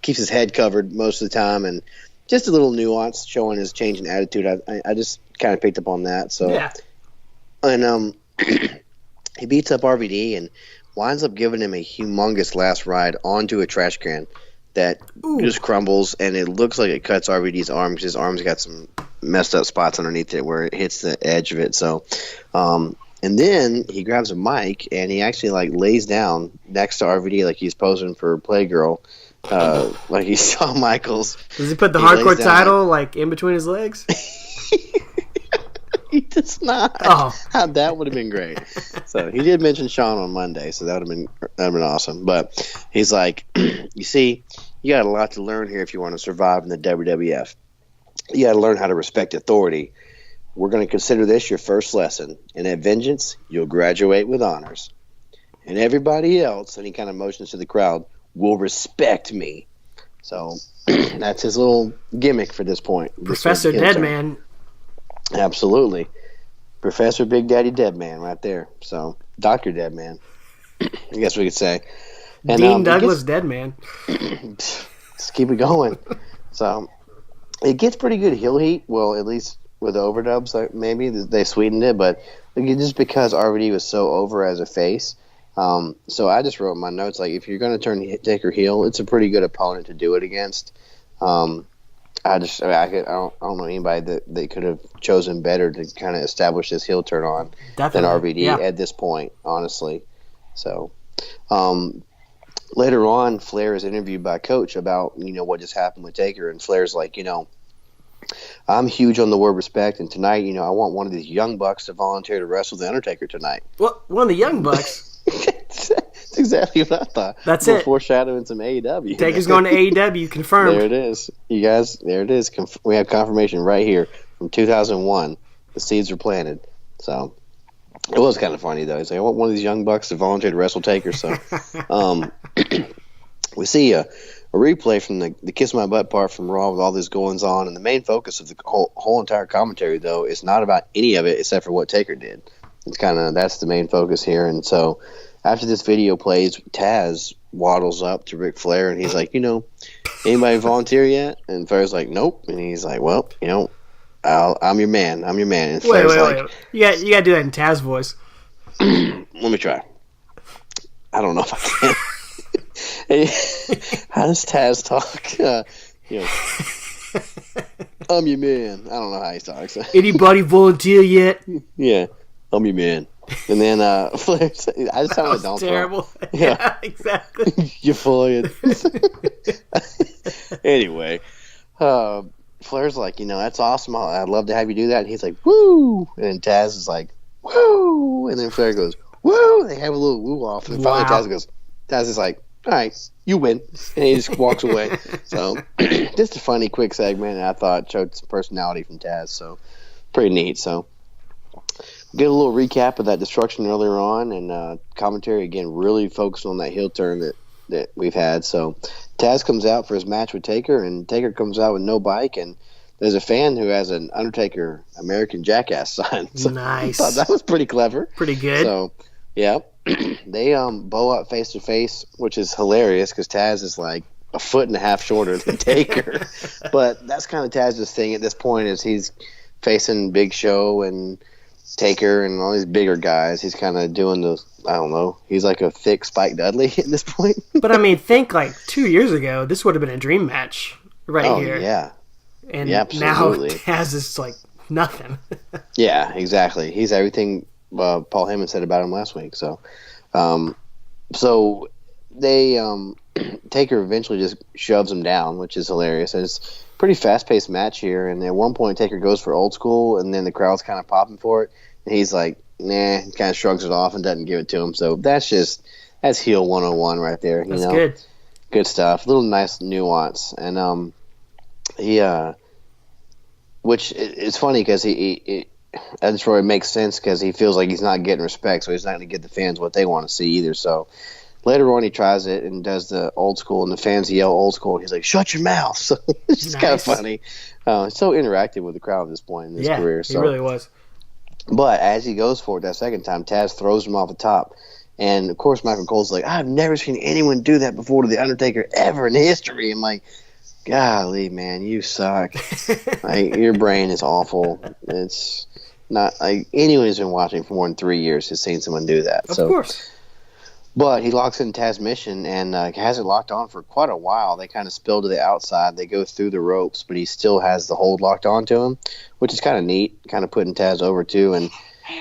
keeps his head covered most of the time, and just a little nuance showing his change in attitude. I just kind of picked up on that. So yeah. And he beats up RVD and winds up giving him a humongous last ride onto a trash can that just crumbles, and it looks like it cuts RVD's arm because his arm's got some messed up spots underneath it where it hits the edge of it. So, and then he grabs a mic and he actually like lays down next to RVD like he's posing for Playgirl, like he saw Michaels. Does he put the hardcore title like in between his legs? He does not. Oh, That would have been great. So he did mention Sean on Monday, so that would have been awesome. But he's like, you see, you got a lot to learn here if you want to survive in the WWF. You got to learn how to respect authority. We're going to consider this your first lesson, and at Vengeance, you'll graduate with honors. And everybody else, and he kind of motions to the crowd, will respect me. So that's his little gimmick for this point. Professor Deadman. Absolutely. Professor Big Daddy Deadman right there. So, Dr. Deadman, I guess we could say. And, Dean Douglas Deadman. Let's keep it going. So, it gets pretty good heel heat. Well, at least with overdubs, like maybe they sweetened it, but just because RVD was so over as a face. So, I just wrote in my notes, like, if you're going to turn Taker heel, it's a pretty good opponent to do it against. I don't know anybody that they could have chosen better to kind of establish this heel turn on than RVD at this point, honestly. So, later on, Flair is interviewed by Coach about, what just happened with Taker, and Flair's like, I'm huge on the word respect, and tonight, I want one of these young bucks to volunteer to wrestle the Undertaker tonight. What? One of the young bucks? That's exactly what I thought. That's it. Foreshadowing some AEW. Taker's going to AEW, confirmed. There it is. You guys, there it is. We have confirmation right here from 2001. The seeds were planted. So, it was kind of funny, though. He's like, I want one of these young bucks to volunteer to wrestle Taker. So, we see a replay from the Kiss My Butt part from Raw with all this goings on. And the main focus of the whole entire commentary, though, is not about any of it except for what Taker did. That's the main focus here. And so, after this video plays, Taz waddles up to Ric Flair, and he's like, anybody volunteer yet? And Flair's like, nope. And he's like, well, I'm your man. I'm your man. And Flair's wait. You got to do that in Taz voice. Let me try. I don't know if I can. How does Taz talk? I'm your man. I don't know how he talks. Anybody volunteer yet? Yeah, I'm your man. And then Flair, I just sound like Donald terrible. Trump. Yeah, exactly. You're fired. Anyway, Flair's like, that's awesome. I'd love to have you do that. And he's like, woo. And then Taz is like, woo. And then Flair goes, woo. They have a little woo off. And finally Taz is like, all right, you win. And he just walks away. So just a funny, quick segment. And I thought showed some personality from Taz. So pretty neat. So. Get a little recap of that destruction earlier on, and commentary again really focused on that heel turn that we've had. So Taz comes out for his match with Taker, and Taker comes out with no bike, and there's a fan who has an Undertaker American Jackass sign. So nice. I thought that was pretty clever. Pretty good. So yeah, they bow up face to face, which is hilarious because Taz is like a foot and a half shorter than Taker. But that's kind of Taz's thing at this point is he's facing Big Show and Taker and all these bigger guys. He's kind of doing those, I don't know, he's like a thick Spike Dudley at this point. But I mean, think like 2 years ago, this would have been a dream match here. Yeah. And yeah, now absolutely. Taz is like, nothing. Yeah, exactly. He's everything Paul Heyman said about him last week. So, so they Taker eventually just shoves him down, which is hilarious. And it's a pretty fast-paced match here. And at one point, Taker goes for old school, and then the crowd's kind of popping for it. And he's like, nah, kind of shrugs it off and doesn't give it to him. So that's heel 101 right there. That's good. Good stuff. Little nice nuance. And which it's funny because that's where it makes sense because he feels like he's not getting respect, so he's not going to give the fans what they want to see either. So later on, he tries it and does the old school, and the fans yell old school. And he's like, "Shut your mouth!" So it's just kind of funny. So interactive with the crowd at this point in his career. So he really was. But as he goes for it that second time, Taz throws him off the top. And, of course, Michael Cole's like, I've never seen anyone do that before to The Undertaker ever in history. I'm like, golly, man, you suck. Like, your brain is awful. It's not like anyone who's been watching for more than 3 years has seen someone do that. Of course. But he locks in Taz's mission and has it locked on for quite a while. They kind of spill to the outside. They go through the ropes, but he still has the hold locked onto him, which is kind of neat, kind of putting Taz over too.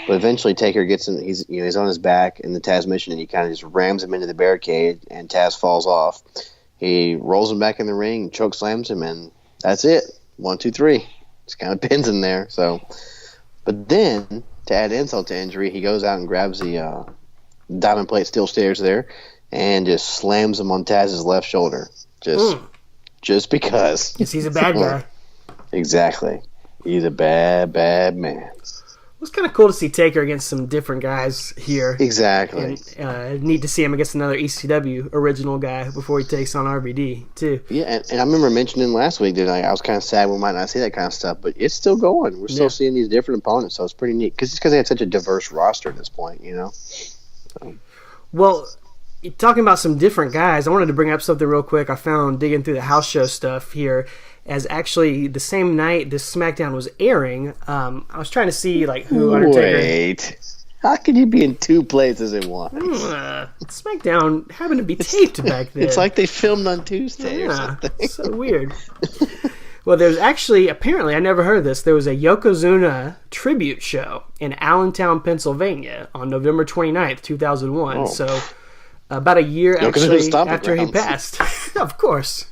But eventually Taker gets in. He's on his back in the Taz mission, and he kind of just rams him into the barricade, and Taz falls off. He rolls him back in the ring, choke slams him, and that's it. 1, 2, 3. Just kind of pins him there. So, but then to add insult to injury, he goes out and grabs the diamond plate steel stairs there, and just slams him on Taz's left shoulder. Just because. Yes, he's a bad guy. Exactly. He's a bad, bad man. It was kind of cool to see Taker against some different guys here. Exactly. And neat to see him against another ECW original guy before he takes on RVD, too. Yeah, and I remember mentioning last week that I was kind of sad we might not see that kind of stuff, but it's still going. We're still seeing these different opponents, so it's pretty neat. Because they had such a diverse roster at this point, you know? So. Well, talking about some different guys, I wanted to bring up something real quick. I found digging through the house show stuff here. As actually the same night this SmackDown was airing, I was trying to see like who Undertaker. Wait, how can you be in two places at once? SmackDown happened to be taped back then. It's like they filmed on Tuesday or something. So weird. Well, there's actually apparently I never heard of this. There was a Yokozuna tribute show in Allentown, Pennsylvania, on November 29th, 2001. Oh. So about a year actually after he passed. Of course.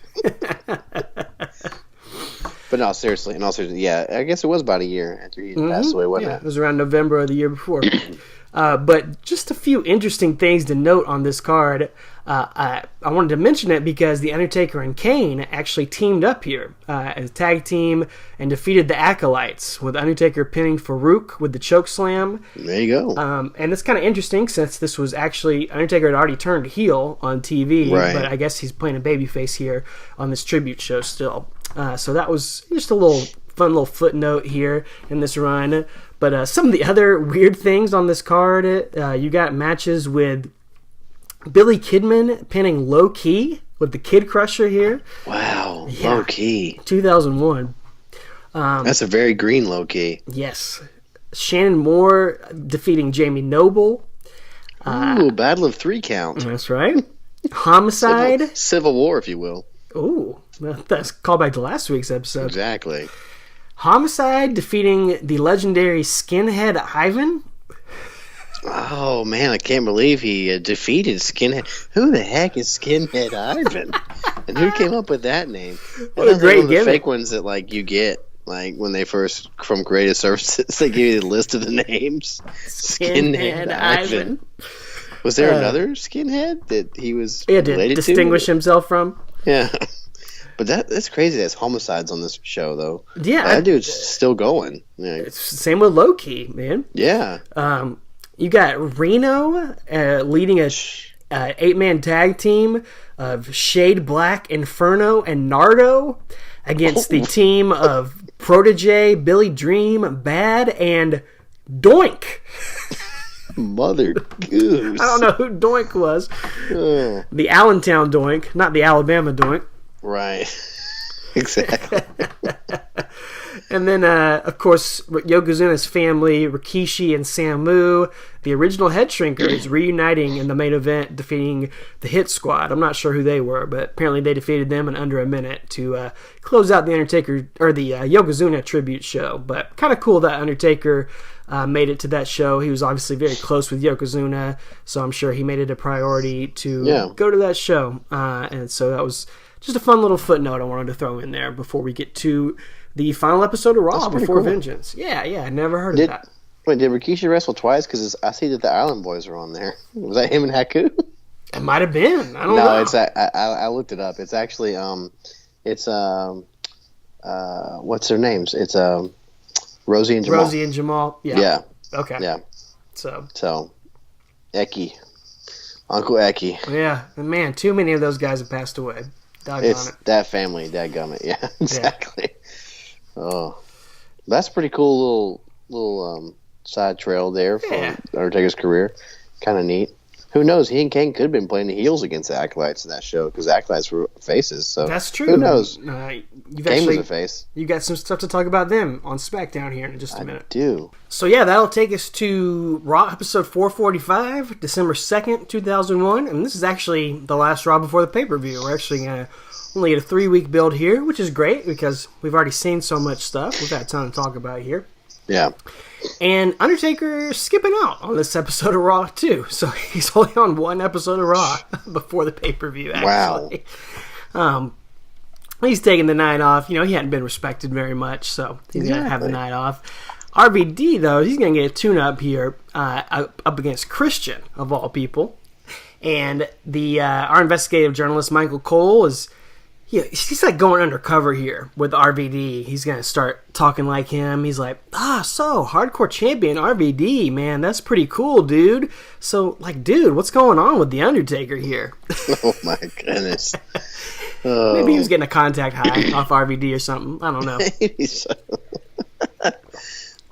But no, seriously, yeah, I guess it was about a year after he passed away, wasn't it? It was around November of the year before. But just a few interesting things to note on this card. I wanted to mention it because The Undertaker and Kane actually teamed up here as a tag team and defeated the Acolytes, with Undertaker pinning Farouk with the choke slam. There you go. And it's kind of interesting since this was actually, Undertaker had already turned heel on TV, but I guess he's playing a babyface here on this tribute show still. So that was just a fun little footnote here in this run. But some of the other weird things on this card, you got matches with Billy Kidman pinning Low Key with the Kid Crusher here. Wow, yeah. Low Key. 2001. That's a very green Low Key. Yes. Shannon Moore defeating Jamie Noble. Ooh, Battle of 3 Count. That's right. Homicide. Civil War, if you will. Ooh, that's callback to last week's episode. Exactly. Homicide defeating the legendary Skinhead Ivan. Oh, man, I can't believe he defeated Skinhead. Who the heck is Skinhead Ivan? And who came up with that name? What a great gimmick. The fake ones that, like, you get, like, when they first, from Creative Services, they give you the list of the names. Skinhead Ivan. Was there another skinhead that he was related to? Distinguish himself from? Yeah. But that's crazy. That's Homicides on this show, though. Yeah. That dude's still going. Yeah. It's the same with Low Key, man. Yeah. You got Reno leading a 8-man tag team of Shade Black, Inferno, and Nardo against the team of Protege, Billy Dream, Bad, and Doink. Mother goose. I don't know who Doink was. The Allentown Doink, not the Alabama Doink. Right. Exactly. And then, of course, Yokozuna's family, Rikishi and Samu, the original Head Shrinkers, reuniting in the main event, defeating the Hit Squad. I'm not sure who they were, but apparently they defeated them in under a minute to close out the Undertaker or the Yokozuna tribute show. But kind of cool that Undertaker made it to that show. He was obviously very close with Yokozuna, so I'm sure he made it a priority to go to that show. And so that was just a fun little footnote I wanted to throw in there before we get to the final episode of Raw before Vengeance. Yeah, I never heard of that. Wait, did Rikishi wrestle twice? Because I see that the Island Boys are on there. Was that him and Haku? It might have been. I don't know. No, it's I looked it up. It's actually what's their names? It's Rosie and Jamal. Rosie and Jamal. Yeah. Okay. Yeah. So Eki, Uncle Eki. Yeah, and man, too many of those guys have passed away. It's that family, dadgummit. Yeah, exactly. Yeah. Oh, that's pretty cool little side trail there for Undertaker's career. Kind of neat. Who knows? He and Kane could have been playing the heels against the Acolytes in that show because the Acolytes were faces. So that's true. Who knows? Kane was a face. You got some stuff to talk about them on SmackDown here in just a minute. I do. So yeah, that'll take us to Raw episode 445, December 2nd, 2001. And this is actually the last Raw before the pay-per-view. We're actually going to only get a 3-week build here, which is great because we've already seen so much stuff. We've got a ton to talk about here. Yeah. And Undertaker skipping out on this episode of Raw, too. So he's only on one episode of Raw before the pay-per-view, actually. Wow. He's taking the night off. You know, he hadn't been respected very much, so he's going to have the night off. RVD, though, he's going to get a tune-up here up against Christian, of all people. And our investigative journalist, Michael Cole, he's like going undercover here with RVD. He's going to start talking like him. He's like, so hardcore champion RVD, man, that's pretty cool, dude. So, like, dude, what's going on with the Undertaker here? Oh my goodness. Maybe he was getting a contact high off RVD or something. I don't know. Maybe so.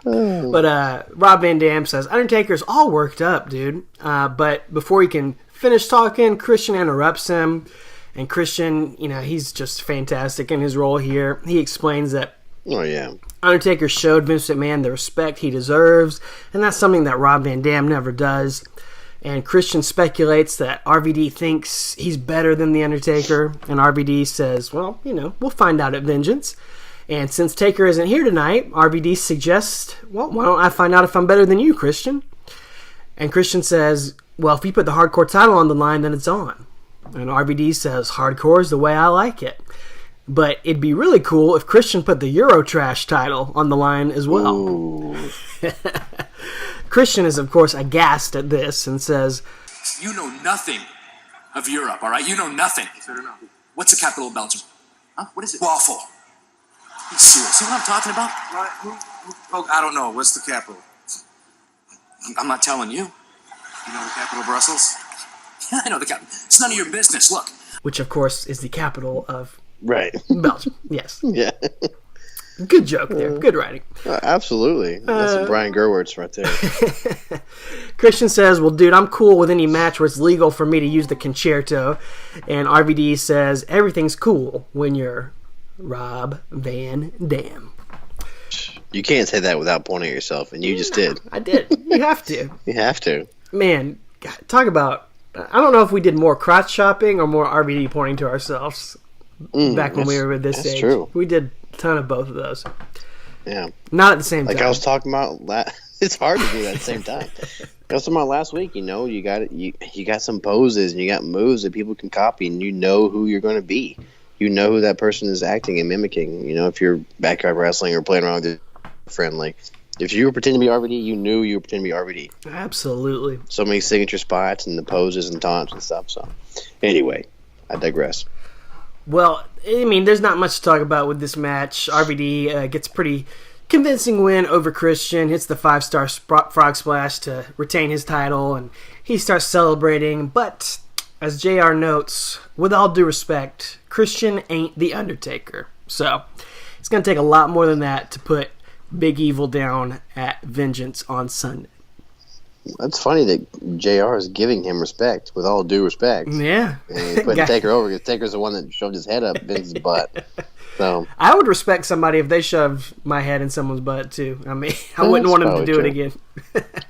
But Rob Van Dam says, Undertaker's all worked up, dude. But before he can finish talking, Christian interrupts him. And Christian, you know, he's just fantastic in his role here. He explains that Undertaker showed Vince McMahon the respect he deserves, and that's something that Rob Van Dam never does. And Christian speculates that RVD thinks he's better than the Undertaker, and RVD says, well, you know, we'll find out at Vengeance. And since Taker isn't here tonight, RVD suggests, well, why don't I find out if I'm better than you, Christian? And Christian says, well, if you put the hardcore title on the line, then it's on. And RVD says, hardcore is the way I like it. But it'd be really cool if Christian put the Eurotrash title on the line as well. Christian is, of course, aghast at this and says, you know nothing of Europe, all right? You know nothing. What's the capital of Belgium? Huh? What is it? Waffle. Are you serious? See what I'm talking about? Oh, I don't know. What's the capital? I'm not telling you. You know the capital of Brussels? Yeah, I know the capital. It's none of your business. Look. Which, of course, is the capital of Belgium. Yes. Yeah. Good joke there. Good writing. Absolutely. That's a Brian Gerwitz right there. Christian says, well, dude, I'm cool with any match where it's legal for me to use the concerto. And RVD says, everything's cool when you're Rob Van Dam. You can't say that without pointing at yourself, and you just did. I did. You have to. You have to. Man, God, talk about... I don't know if we did more crotch shopping or more RVD pointing to ourselves back when we were at this age. True. We did a ton of both of those. Yeah. Not at the same time. Like I was talking about, it's hard to do that at the same time. I was talking about last week, you know, you got some poses and you got moves that people can copy, and you know who you're going to be. You know who that person is acting and mimicking. You know, if you're backyard wrestling or playing around with your friend, like, if you were pretending to be RVD, you knew you were pretending to be RVD. Absolutely. So many signature spots and the poses and taunts and stuff. So, anyway, I digress. Well, I mean, there's not much to talk about with this match. RVD gets a pretty convincing win over Christian, hits the 5-star frog splash to retain his title, and he starts celebrating. But, as JR notes, with all due respect, Christian ain't the Undertaker. So, it's going to take a lot more than that to put Big Evil down at Vengeance on Sunday. That's funny that JR is giving him respect, with all due respect. Yeah. And he's putting Taker over because Taker's the one that shoved his head up Vince's butt. So I would respect somebody if they shoved my head in someone's butt too. I mean, I wouldn't want him to do it again.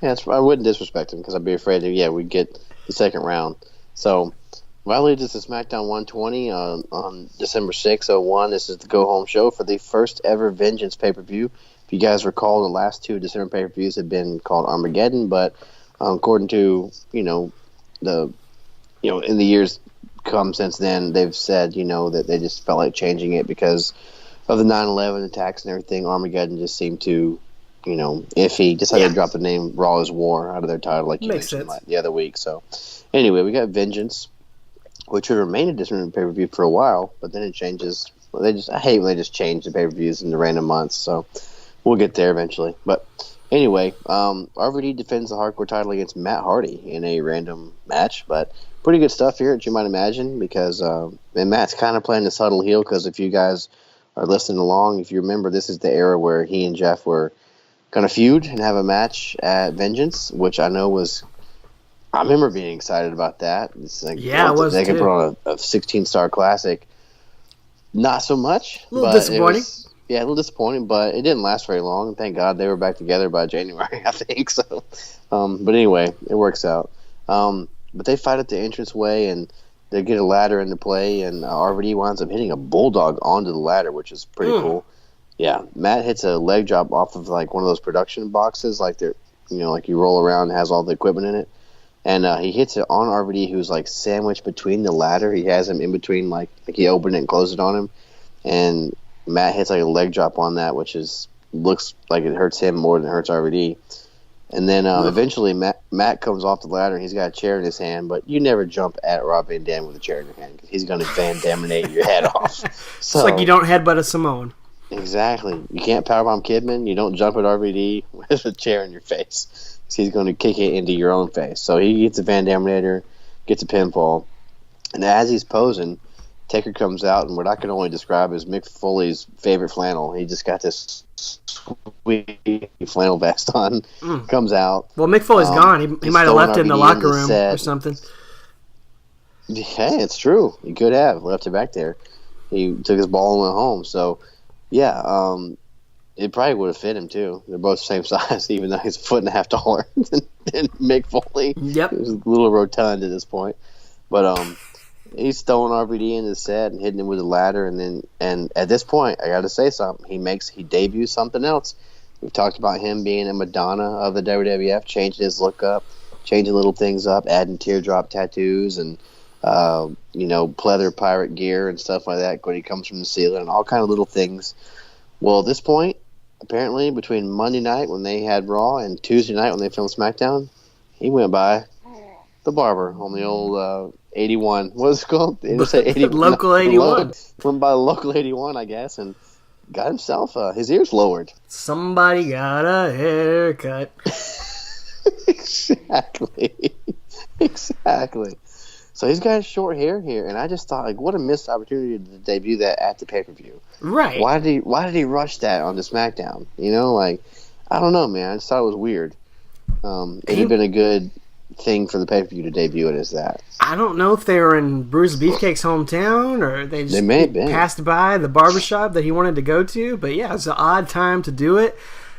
Yeah, I wouldn't disrespect him because I'd be afraid that we'd get the second round. So that leads us to SmackDown 120 on December 6th, 01. This is the go home show for the first ever Vengeance pay per view. If you guys recall, the last two December pay per views had been called Armageddon, but according to in the years come since then, they've said that they just felt like changing it because of the 9/11 attacks and everything. Armageddon just seemed too iffy. Just how they dropped the name Raw is War out of their title, like you mentioned the other week. So anyway, we got Vengeance, which would remain a December pay per view for a while, but then it changes. I hate when they just change the pay per views in the random months. So we'll get there eventually. But anyway, RVD defends the hardcore title against Matt Hardy in a random match, but pretty good stuff here, as you might imagine, because and Matt's kind of playing the subtle heel, because if you guys are listening along, if you remember, this is the era where he and Jeff were going to feud and have a match at Vengeance, which I remember being excited about that. It's like, it was they could put on a 16-star classic. Not so much. A little disappointing. A little disappointing, but it didn't last very long. Thank God they were back together by January, I think. So, but anyway, it works out. But they fight at the entranceway, and they get a ladder into play, and RVD winds up hitting a bulldog onto the ladder, which is pretty cool. Yeah, Matt hits a leg drop off of like one of those production boxes, like they're like you roll around and has all the equipment in it, and he hits it on RVD, who's like sandwiched between the ladder. He has him in between, like he opened it and closed it on him, and Matt hits like a leg drop on that, which looks like it hurts him more than it hurts RVD. And then eventually Matt comes off the ladder and he's got a chair in his hand, but you never jump at Rob Van Dam with a chair in your hand because he's going to Van Daminate your head off. So, it's like you don't headbutt a Samoan. Exactly. You can't powerbomb Kidman. You don't jump at RVD with a chair in your face because he's going to kick it into your own face. So he gets a Van Daminator, gets a pinfall, and as he's posing, Taker comes out, and what I can only describe as Mick Foley's favorite flannel. He just got this sweet flannel vest on, comes out. Well, Mick Foley's gone. He might have left it in the locker room or something. Yeah, it's true. He could have left it back there. He took his ball and went home. So, yeah, it probably would have fit him, too. They're both the same size, even though he's a foot and a half taller than Mick Foley. Yep. He was a little rotund at this point. But, he's throwing RVD into the set and hitting him with a ladder, and at this point, I got to say something. He debuts something else. We've talked about him being a Madonna of the WWF, changing his look up, changing little things up, adding teardrop tattoos and pleather pirate gear and stuff like that when he comes from the ceiling and all kind of little things. Well, at this point, apparently between Monday night when they had Raw and Tuesday night when they filmed SmackDown, he went by the barber on the old 81. What is it called? They say 81. Local 81. Went by the local 81, I guess, and got himself his ears lowered. Somebody got a haircut. Exactly. So he's got short hair here, and I just thought, like, what a missed opportunity to debut that at the pay-per-view. Right. Why did he rush that onto SmackDown? I don't know, man. I just thought it was weird. It had been a good thing for the pay-per-view to debut it as that. I don't know if they were in Bruce Beefcake's hometown or they just passed by the barbershop that he wanted to go to, but yeah, it's an odd time to do it.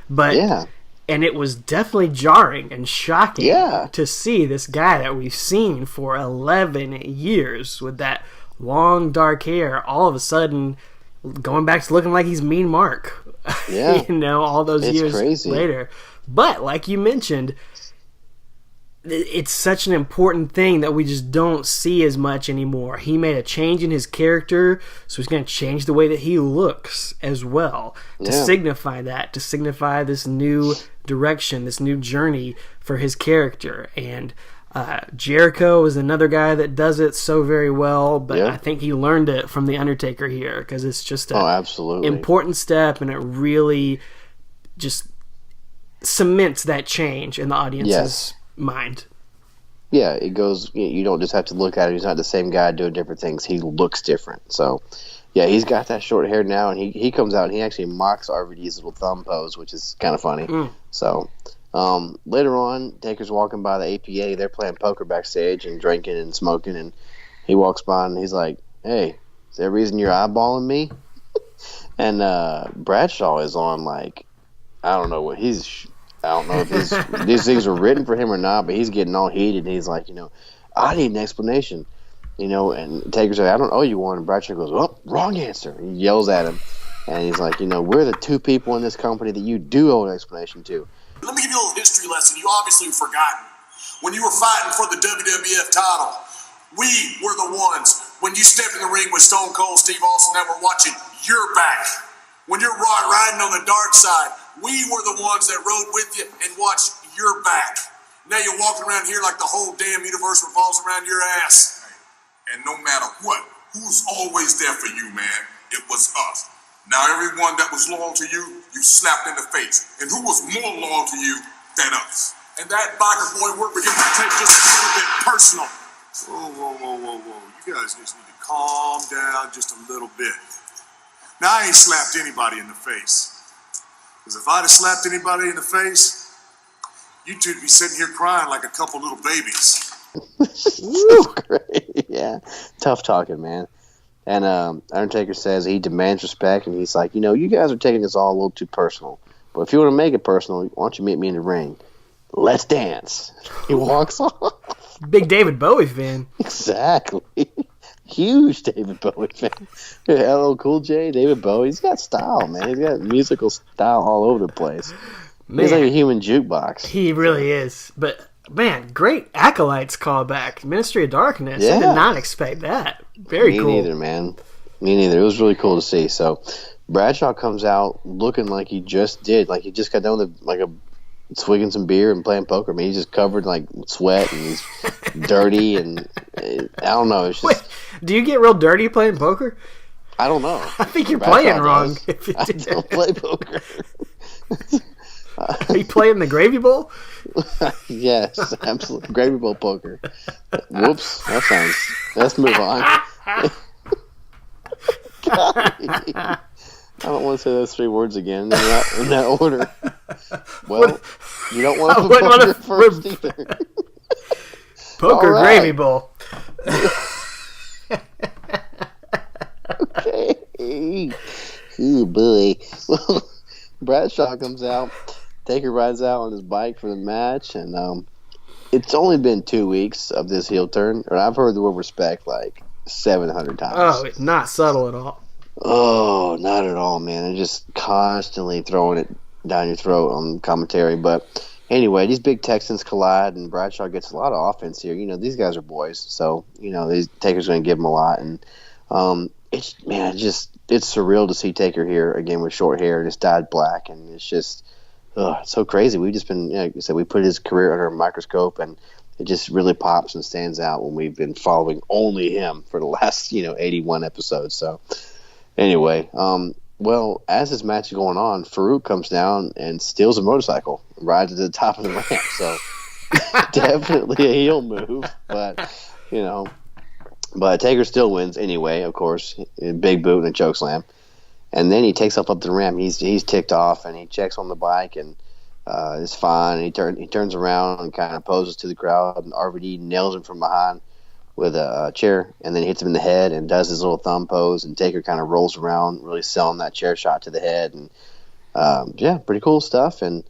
But yeah. And it was definitely jarring and shocking to see this guy that we've seen for 11 years with that long dark hair all of a sudden going back to looking like he's Mean Mark. Yeah. All those years crazy. Later. But like you mentioned, it's such an important thing that we just don't see as much anymore. He made a change in his character, so he's going to change the way that he looks as well to signify that, to signify this new direction, this new journey for his character. And Jericho is another guy that does it so very well, but I think he learned it from The Undertaker here because it's just an important step, and it really just cements that change in the audience's mind. Yeah, it goes. You don't just have to look at him. He's not the same guy doing different things. He looks different. So, yeah, he's got that short hair now, and he comes out and he actually mocks RVD's little thumb pose, which is kind of funny. So, later on, Taker's walking by the APA. They're playing poker backstage and drinking and smoking, and he walks by and he's like, "Hey, is there a reason you're eyeballing me?" And Bradshaw is on like, I don't know if these things were written for him or not, but he's getting all heated. He's like, I need an explanation. And Taker said, I don't owe you one. And Bradshaw goes, oh, wrong answer. He yells at him. And he's like, we're the two people in this company that you do owe an explanation to. Let me give you a little history lesson you obviously have forgotten. When you were fighting for the WWF title, we were the ones, when you stepped in the ring with Stone Cold Steve Austin, that were watching your back. When you're riding on the dark side, we were the ones that rode with you and watched your back. Now you're walking around here like the whole damn universe revolves around your ass. And no matter what, who's always there for you, man? It was us. Now everyone that was loyal to you, you slapped in the face. And who was more loyal to you than us? And that biker boy, we're beginning to take just a little bit personal. Whoa. You guys just need to calm down just a little bit. Now, I ain't slapped anybody in the face. Because if I'd have slapped anybody in the face, you two'd be sitting here crying like a couple little babies. Great. Yeah. Tough talking, man. And Undertaker says he demands respect, and he's like, you guys are taking this all a little too personal. But if you want to make it personal, why don't you meet me in the ring? Let's dance. He walks off. Big David Bowie fan. Exactly. Huge David Bowie fan. LL Cool J, David Bowie. He's got style, man. He's got musical style all over the place. Man, he's like a human jukebox. He really is. But, man, great Acolytes callback. Ministry of Darkness. Yeah. I did not expect that. Very cool. Me neither, man. Me neither. It was really cool to see. So, Bradshaw comes out looking like he just did. Like he just got done with swigging some beer and playing poker. I mean, he's just covered like sweat and he's dirty and I don't know. It's just, wait, do you get real dirty playing poker? I don't know. I think you're playing wrong. If you do. I don't play poker. Are you playing the Gravy Bowl? Yes, absolutely. Gravy Bowl poker. Whoops. Let's move on. God. I don't want to say those three words again in that order. Well, you don't want to put poker first either. Poker right. Gravy Bowl. Okay. Ooh, boy. Well, Bradshaw comes out. Taker rides out on his bike for the match, and it's only been 2 weeks of this heel turn, and I've heard the word respect like 700 times. Oh, it's not subtle at all. Oh, not at all, man. They're just constantly throwing it down your throat on commentary. But anyway, these big Texans collide, and Bradshaw gets a lot of offense here. These guys are boys, so these Taker's going to give them a lot. And it's surreal to see Taker here again with short hair and it's dyed black, and it's just it's so crazy. We've just been, like I said, we put his career under a microscope, and it just really pops and stands out when we've been following only him for the last 81 episodes. So. Anyway, well, as this match is going on, Farouk comes down and steals a motorcycle, rides to the top of the ramp. So definitely a heel move, but but Taker still wins anyway. Of course, a big boot and a chokeslam, and then he takes up the ramp. He's ticked off, and he checks on the bike, and it's fine. And he turns around and kind of poses to the crowd, and RVD nails him from behind with a chair, and then hits him in the head and does his little thumb pose, and Taker kind of rolls around, really selling that chair shot to the head, and pretty cool stuff. And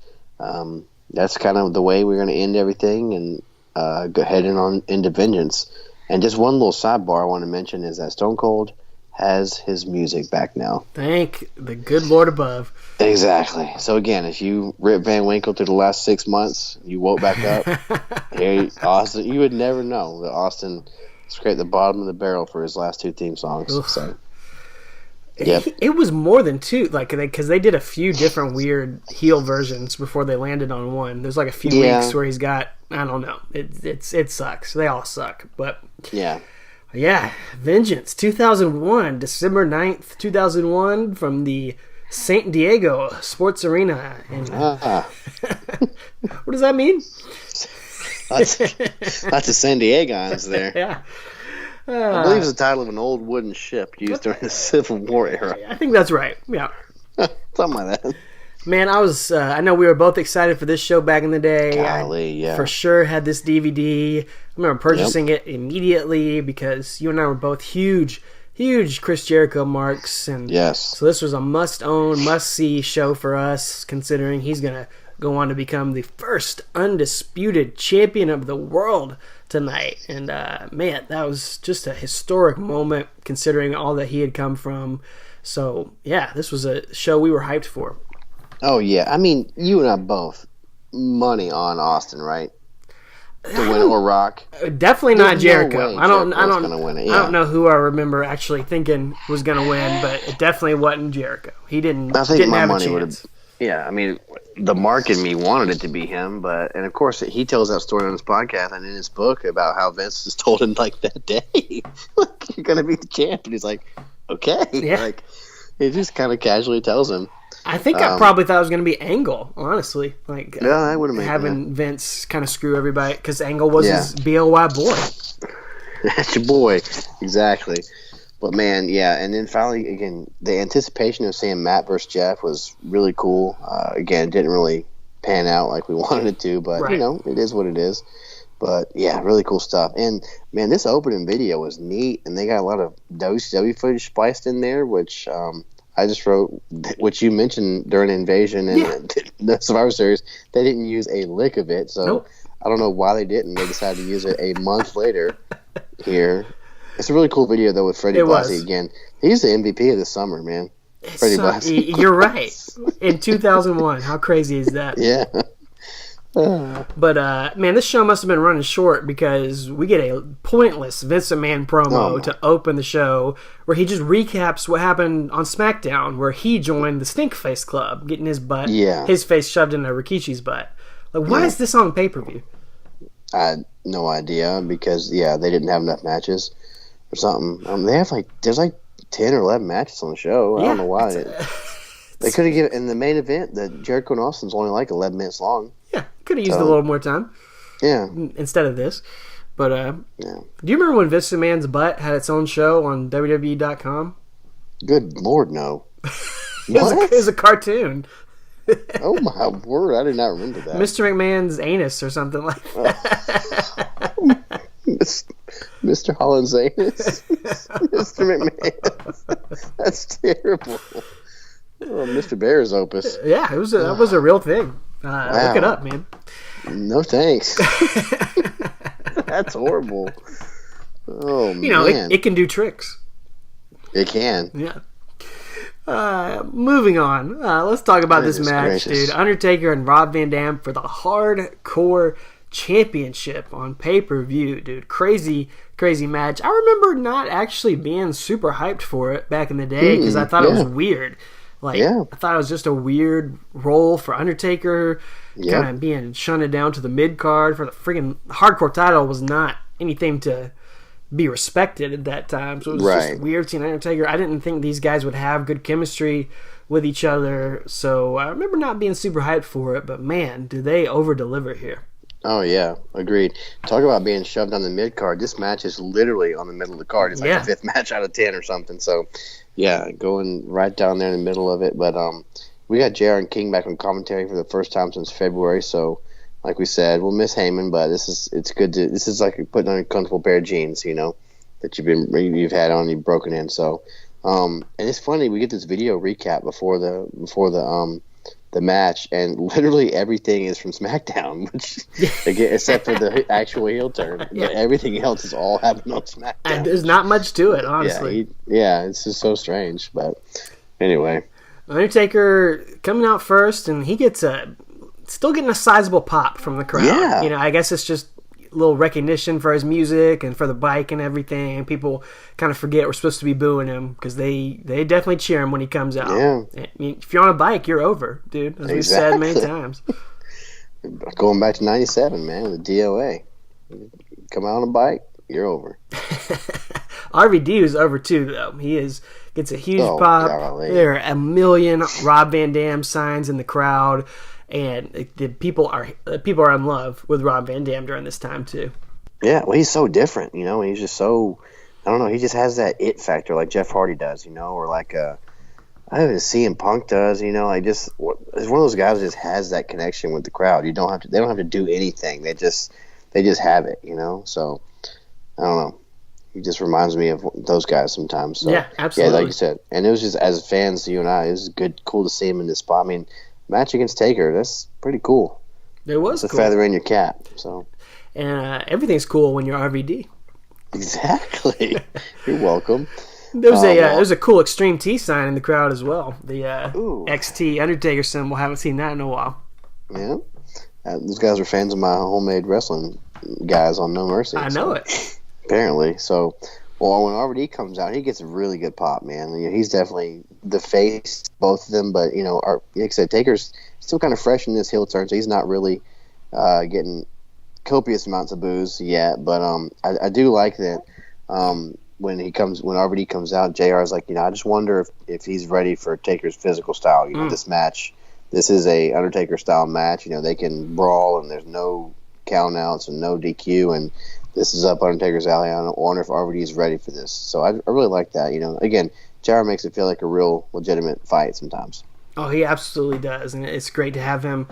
that's kind of the way we're going to end everything and go heading on into Vengeance. And just one little sidebar I want to mention is that Stone Cold has his music back now. Thank the good Lord above. Exactly. So again, if you Rip Van Winkle through the last 6 months, you woke back up. Here, Austin, you would never know that Austin scraped the bottom of the barrel for his last two theme songs. Oof. So, yep. It was more than two, because they did a few different weird heel versions before they landed on one. There's like a few weeks where he's got, I don't know, it sucks. They all suck, but yeah, Vengeance 2001, December 9th, 2001, from the San Diego Sports Arena. And what does that mean? Lots of San Diegans there. Yeah. I believe it's the title of an old wooden ship used during the Civil War era. I think that's right. Yeah. Something like that. Man, I know we were both excited for this show back in the day. Golly, yeah. For sure had this DVD. I remember purchasing it immediately because you and I were both huge huge Chris Jericho marks. And Yes. So this was a must-own, must-see show for us, considering he's going to go on to become the first undisputed champion of the world tonight. And, man, that was just a historic moment, considering all that he had come from. So, yeah, this was a show we were hyped for. Oh, yeah. I mean, you and I both, money on Austin, right? To win or Rock. Definitely not Jericho. I don't know who I remember actually thinking was going to win, but it definitely wasn't Jericho. He didn't. I think didn't my have money a would chance. have. Yeah, I mean, the mark in me wanted it to be him, and of course he tells that story on his podcast and in his book about how Vince just told him like that day, like, you're gonna be the champ, and he's like, okay, Yeah. like he just kind of casually tells him. I think I probably thought it was going to be Angle, honestly. Like, Yeah, I would have made having Vince kind of screw everybody, because Angle was his BOY boy. That's your boy, exactly. But man, yeah, and then finally, again, the anticipation of seeing Matt versus Jeff was really cool. Again, it didn't really pan out like we wanted it to, but Right. you know, it is what it is. But yeah, really cool stuff. And man, this opening video was neat, and they got a lot of WCW footage spliced in there, which I just wrote, which you mentioned during Invasion and the Survivor Series. They didn't use a lick of it, so Nope. I don't know why they didn't. They decided to use it a month later here. It's a really cool video, though, with Freddie It Blassie was. again. He's the MVP of the summer, man. Freddie Blassie. You're right. In 2001. How crazy is that? Yeah. But, man, this show must have been running short because we get a pointless Vince McMahon promo to open the show where he just recaps what happened on SmackDown, where he joined the Stinkface Club, getting his face shoved into Rikishi's butt. Like, why is this on pay-per-view? I had no idea because, they didn't have enough matches or something. They have, there's 10 or 11 matches on the show. I don't know why. They could have given, in the main event, the Jericho and Austin's only 11 minutes long. Yeah, could have used a little more time. Yeah. Instead of this. But, do you remember when Vince McMahon's butt had its own show on WWE.com? Good Lord, no. It was a cartoon. Oh, my word. I did not remember that. Mr. McMahon's anus or something like that. Mr. Holland's anus. Mr. McMahon. That's terrible. Oh, Mr. Bear's opus. Yeah, that was a real thing. Look it up, man. No thanks. That's horrible. Oh, man. It can do tricks. It can. Yeah. Moving on. Let's talk about this Goodness match, gracious. dude. Undertaker and Rob Van Dam for the Hardcore Championship on pay-per-view, dude. Crazy, crazy match. I remember not actually being super hyped for it back in the day because I thought it was weird. I thought it was just a weird role for Undertaker, kind of being shunted down to the mid-card for the freaking Hardcore title was not anything to be respected at that time. So it was just weird seeing Undertaker. I didn't think these guys would have good chemistry with each other. So I remember not being super hyped for it, but man, do they over-deliver here. Oh, yeah. Agreed. Talk about being shoved on the mid-card. This match is literally on the middle of the card. It's the fifth match out of 10 or something. So, yeah, going right down there in the middle of it. But we got JR and King back on commentary for the first time since February. So, like we said, we'll miss Heyman, but it's good to. This is like putting on a comfortable pair of jeans, that you've had on, you've broken in. So, and it's funny, we get this video recap before the match, and literally everything is from SmackDown, which again, except for the actual heel turn. But everything else is all happening on SmackDown. And there's not much to it, honestly. It's just so strange. But anyway, Undertaker coming out first, and he gets still getting a sizable pop from the crowd. Yeah. I guess it's just a little recognition for his music and for the bike and everything. People kind of forget we're supposed to be booing him because they definitely cheer him when he comes out. Yeah. I mean, if you're on a bike, you're over, dude, as we've said many times. Going back to 97, man, the DOA. Come out on a bike, you're over. RVD is over too, though. Gets a huge pop. Golly. There are a million Rob Van Dam signs in the crowd. And the people are in love with Rob Van Dam during this time too. Yeah, well, he's so different, He's just so, I don't know. He just has that it factor, like Jeff Hardy does, or like I don't know, CM Punk does, It's one of those guys that just has that connection with the crowd. They don't have to do anything. They just have it, So I don't know. He just reminds me of those guys sometimes. So, Yeah, absolutely. Yeah, like you said. And it was just, as fans, you and I, it was cool to see him in this spot. I mean, match against Taker, that's pretty cool. It was it's cool. a feather in your cap. So, and everything's cool when you're RVD. Exactly. You're welcome. There was a cool Extreme T sign in the crowd as well. The XT Undertaker symbol. Haven't seen that in a while. Yeah. Those guys are fans of my homemade wrestling guys on No Mercy. I know it. Apparently. So, well, when RVD comes out, he gets a really good pop, man. You know, he's definitely the face, both of them. But, like I said, Taker's still kind of fresh in this heel turn, so he's not really getting copious amounts of boos yet. But I do like that when RVD comes out, JR is like, I just wonder if he's ready for Taker's physical style. This match, this is a Undertaker style match. They can brawl and there's no count outs and no DQ, and this is up Undertaker's alley. I wonder if RVD is ready for this. So I really like that. Again, JR makes it feel like a real legitimate fight sometimes. Oh, he absolutely does, and it's great to have him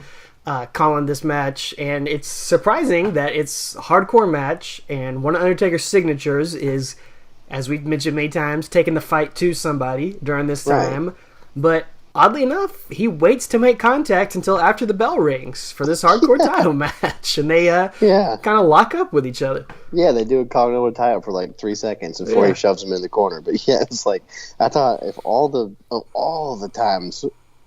calling this match. And it's surprising that it's a hardcore match, and one of Undertaker's signatures is, as we've mentioned many times, taking the fight to somebody during this time. Right. But oddly enough, he waits to make contact until after the bell rings for this hardcore title match, and they kind of lock up with each other. Yeah, they do a Continental tie-up for like 3 seconds before he shoves him in the corner. But yeah, it's like, I thought of all the times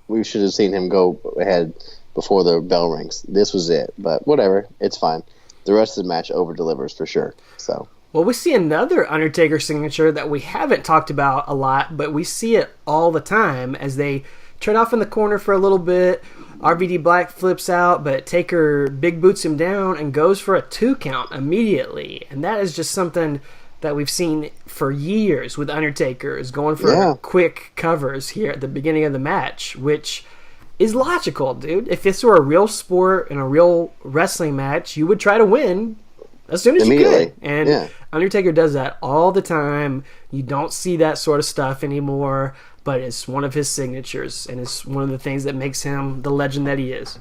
we should have seen him go ahead before the bell rings, this was it. But whatever, it's fine. The rest of the match over-delivers for sure. So. Well, we see another Undertaker signature that we haven't talked about a lot, but we see it all the time as they trade off in the corner for a little bit. RVD Black flips out, but Taker big boots him down and goes for a 2 count immediately. And that is just something that we've seen for years with Undertaker, is going for quick covers here at the beginning of the match, which is logical, dude. If this were a real sport and a real wrestling match, you would try to win as soon as you could. And Undertaker does that all the time. You don't see that sort of stuff anymore, but it's one of his signatures, and it's one of the things that makes him the legend that he is.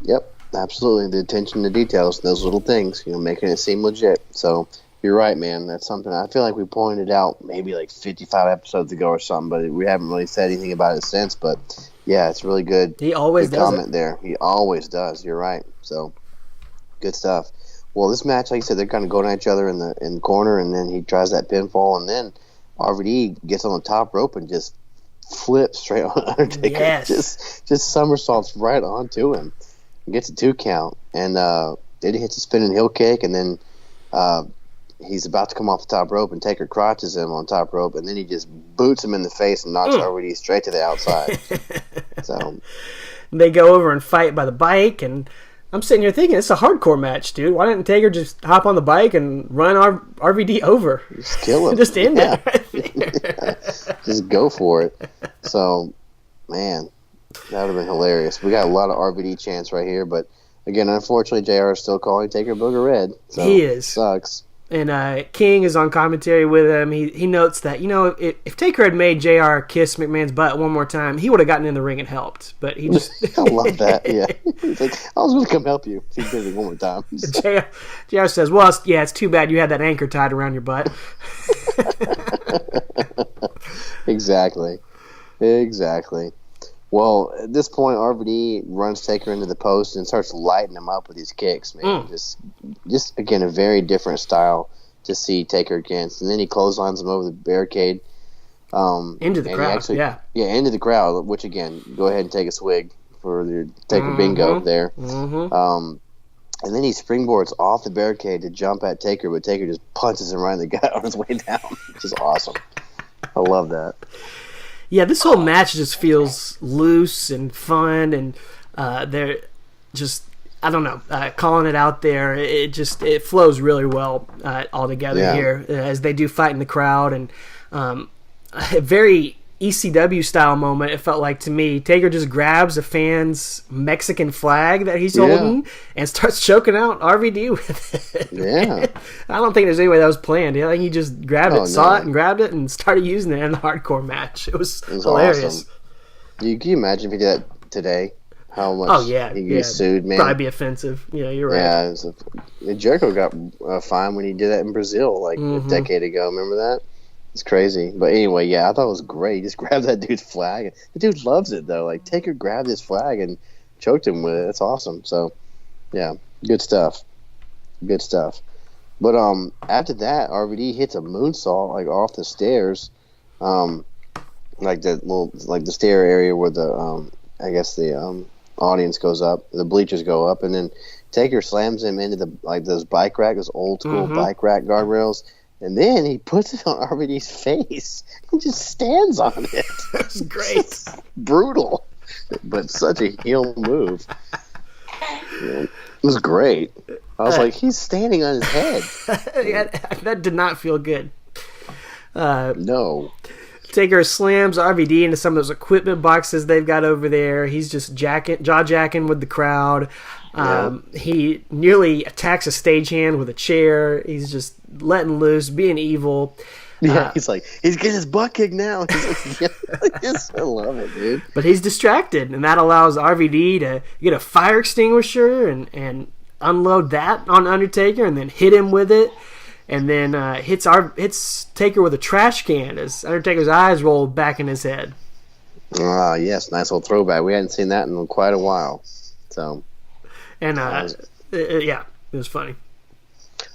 Yep, absolutely. The attention to details, those little things, making it seem legit. So you're right, man. That's something I feel like we pointed out maybe like 55 episodes ago or something, but we haven't really said anything about it since. But yeah, it's really good. He always does comment there. He always does. You're right. So good stuff. Well, this match, like I said, they're kind of going at each other in the corner, and then he tries that pinfall, and then RVD gets on the top rope and just flips straight on Undertaker. Yes. Just somersaults right onto him. Gets a 2 count, and then he hits a spinning heel kick, and then he's about to come off the top rope, and Taker crotches him on top rope, and then he just boots him in the face and knocks RVD straight to the outside. So they go over and fight by the bike, and I'm sitting here thinking, it's a hardcore match, dude. Why didn't Taker just hop on the bike and run RVD over? Just kill him. Just end it right there. Just go for it. So, man, that would have been hilarious. We got a lot of RVD chants right here, but again, unfortunately, JR is still calling Taker Booger Red. So he is. Sucks. And King is on commentary with him. He notes that, if Taker had made JR kiss McMahon's butt one more time, he would have gotten in the ring and helped. But he just... I love that, yeah. He's like, I was going to come help you if he did it one more time. So. JR says, well, it's too bad you had that anchor tied around your butt. Exactly. Well, at this point, RVD runs Taker into the post and starts lighting him up with these kicks, man. Just again, a very different style to see Taker against. And then he clotheslines him over the barricade. Into the crowd, Yeah, into the crowd, which, again, go ahead and take a swig for the Taker bingo there. Mm-hmm. And then he springboards off the barricade to jump at Taker, but Taker just punches him right in the gut on his way down, which is awesome. I love that. Yeah, this whole match just feels loose and fun, and they're just, I don't know, calling it out there. It flows really well all together here as they do fight in the crowd, and a very ECW style moment, it felt like to me. Taker just grabs a fan's Mexican flag that he's holding and starts choking out RVD with it. Yeah. I don't think there's any way that was planned. I think he just grabbed it, saw it, and grabbed it, and started using it in the hardcore match. It was hilarious. Awesome. Can you imagine if he did that today? how much Oh yeah, he yeah. sued, man. Probably be offensive. Yeah, you're right. Yeah, Jericho got fined when he did that in Brazil like a decade ago. Remember that? It's crazy. But anyway, yeah, I thought it was great. He just grabbed that dude's flag. The dude loves it though. Like Taker grabbed his flag and choked him with it. That's awesome. So yeah, good stuff. Good stuff. But after that, RVD hits a moonsault like off the stairs, like the stair area where the I guess the audience goes up, the bleachers go up, and then Taker slams him into those bike rack, those old school bike rack guardrails, and then he puts it on RVD's face and just stands on it. That's great. Brutal, but such a heel move. Yeah, it was great. I was like, he's standing on his head. Yeah, that did not feel good. No. Taker slams RVD into some of those equipment boxes they've got over there. He's just jaw-jacking with the crowd. He nearly attacks a stagehand with a chair. He's just letting loose, being evil. Yeah, he's getting his butt kicked now. He's like, yes, I love it, dude. But he's distracted, and that allows RVD to get a fire extinguisher and unload that on Undertaker, and then hit him with it, and then hits Taker with a trash can as Undertaker's eyes roll back in his head. Ah, yes, nice little throwback. We hadn't seen that in quite a while. So, and yeah, it was funny.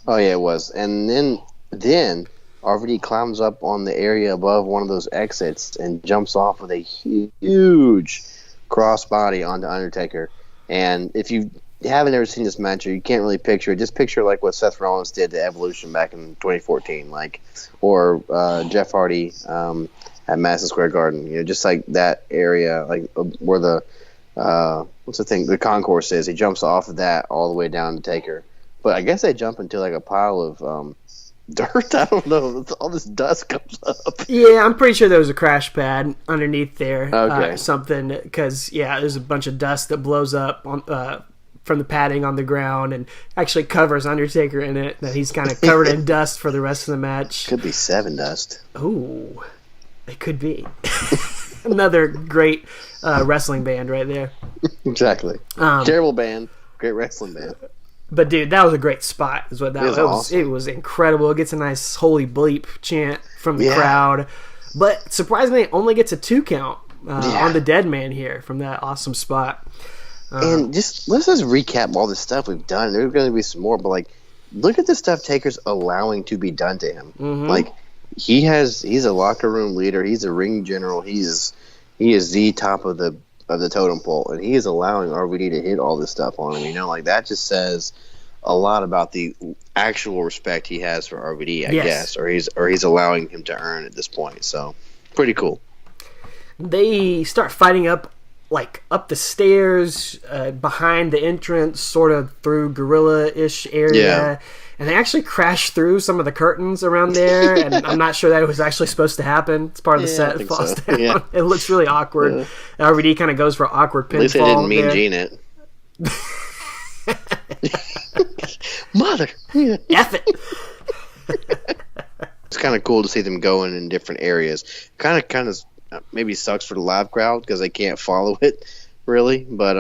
Oh yeah, it was. And then RVD climbs up on the area above one of those exits and jumps off with a huge crossbody onto Undertaker. And if you haven't ever seen this match, or you can't really picture it, just picture like what Seth Rollins did to Evolution back in 2014, or Jeff Hardy at Madison Square Garden. Just like that area, like where the the concourse is. He jumps off of that all the way down to Taker. But I guess they jump into like a pile of dirt. I don't know. All this dust comes up. Yeah, I'm pretty sure there was a crash pad underneath there. Okay. Something, because there's a bunch of dust that blows up on from the padding on the ground and actually covers Undertaker in it. That he's kind of covered in dust for the rest of the match. Could be Seven Dust. Ooh, it could be. Another great wrestling band right there. Exactly. Terrible band, great wrestling band. But dude, that was a great spot. Is what that was. Awesome. It was incredible. It gets a nice holy bleep chant from the crowd, but surprisingly, it only gets a 2 count on the dead man here from that awesome spot. And let's just recap all the stuff we've done. There's going to be some more, but look at the stuff Taker's allowing to be done to him. Mm-hmm. He's a locker room leader. He's a ring general. He is the top of the totem pole, and he is allowing RVD to hit all this stuff on him. That just says a lot about the actual respect he has for RVD, I guess, or he's allowing him to earn at this point. So, pretty cool. They start fighting up the stairs behind the entrance, sort of through gorilla-ish area. Yeah. And they actually crash through some of the curtains around there, and I'm not sure that it was actually supposed to happen. It's part of the set. It falls down. Yeah. It looks really awkward. Yeah. RVD kind of goes for awkward pinfall. At least they didn't mean Gene it. Mother! F it! It's kind of cool to see them going in different areas. Kind of maybe sucks for the live crowd because they can't follow it, really. But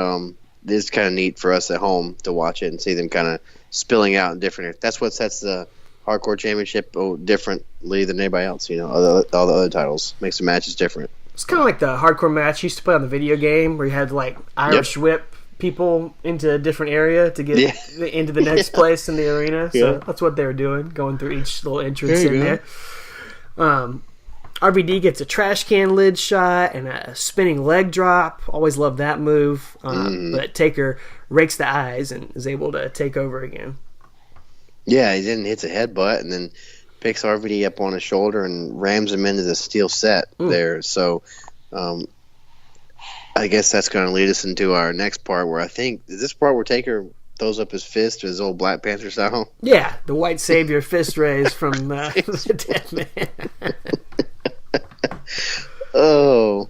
it's kind of neat for us at home to watch it and see them kind of spilling out in different. That's what sets the Hardcore Championship differently than anybody else. All the other titles makes the matches different. It's kind of like the hardcore match you used to play on the video game, where you had Irish whip people into a different area to get into the next place in the arena. So that's what they were doing, going through each little entrance in there. RVD gets a trash can lid shot and a spinning leg drop. Always loved that move. But Taker rakes the eyes and is able to take over again. Yeah, he then hits a headbutt and then picks RVD up on his shoulder and rams him into the steel set there. So I guess that's going to lead us into our next part, where I think, is this part where Taker throws up his fist, his old Black Panther style? Yeah, the white savior fist raise from the dead man. Oh.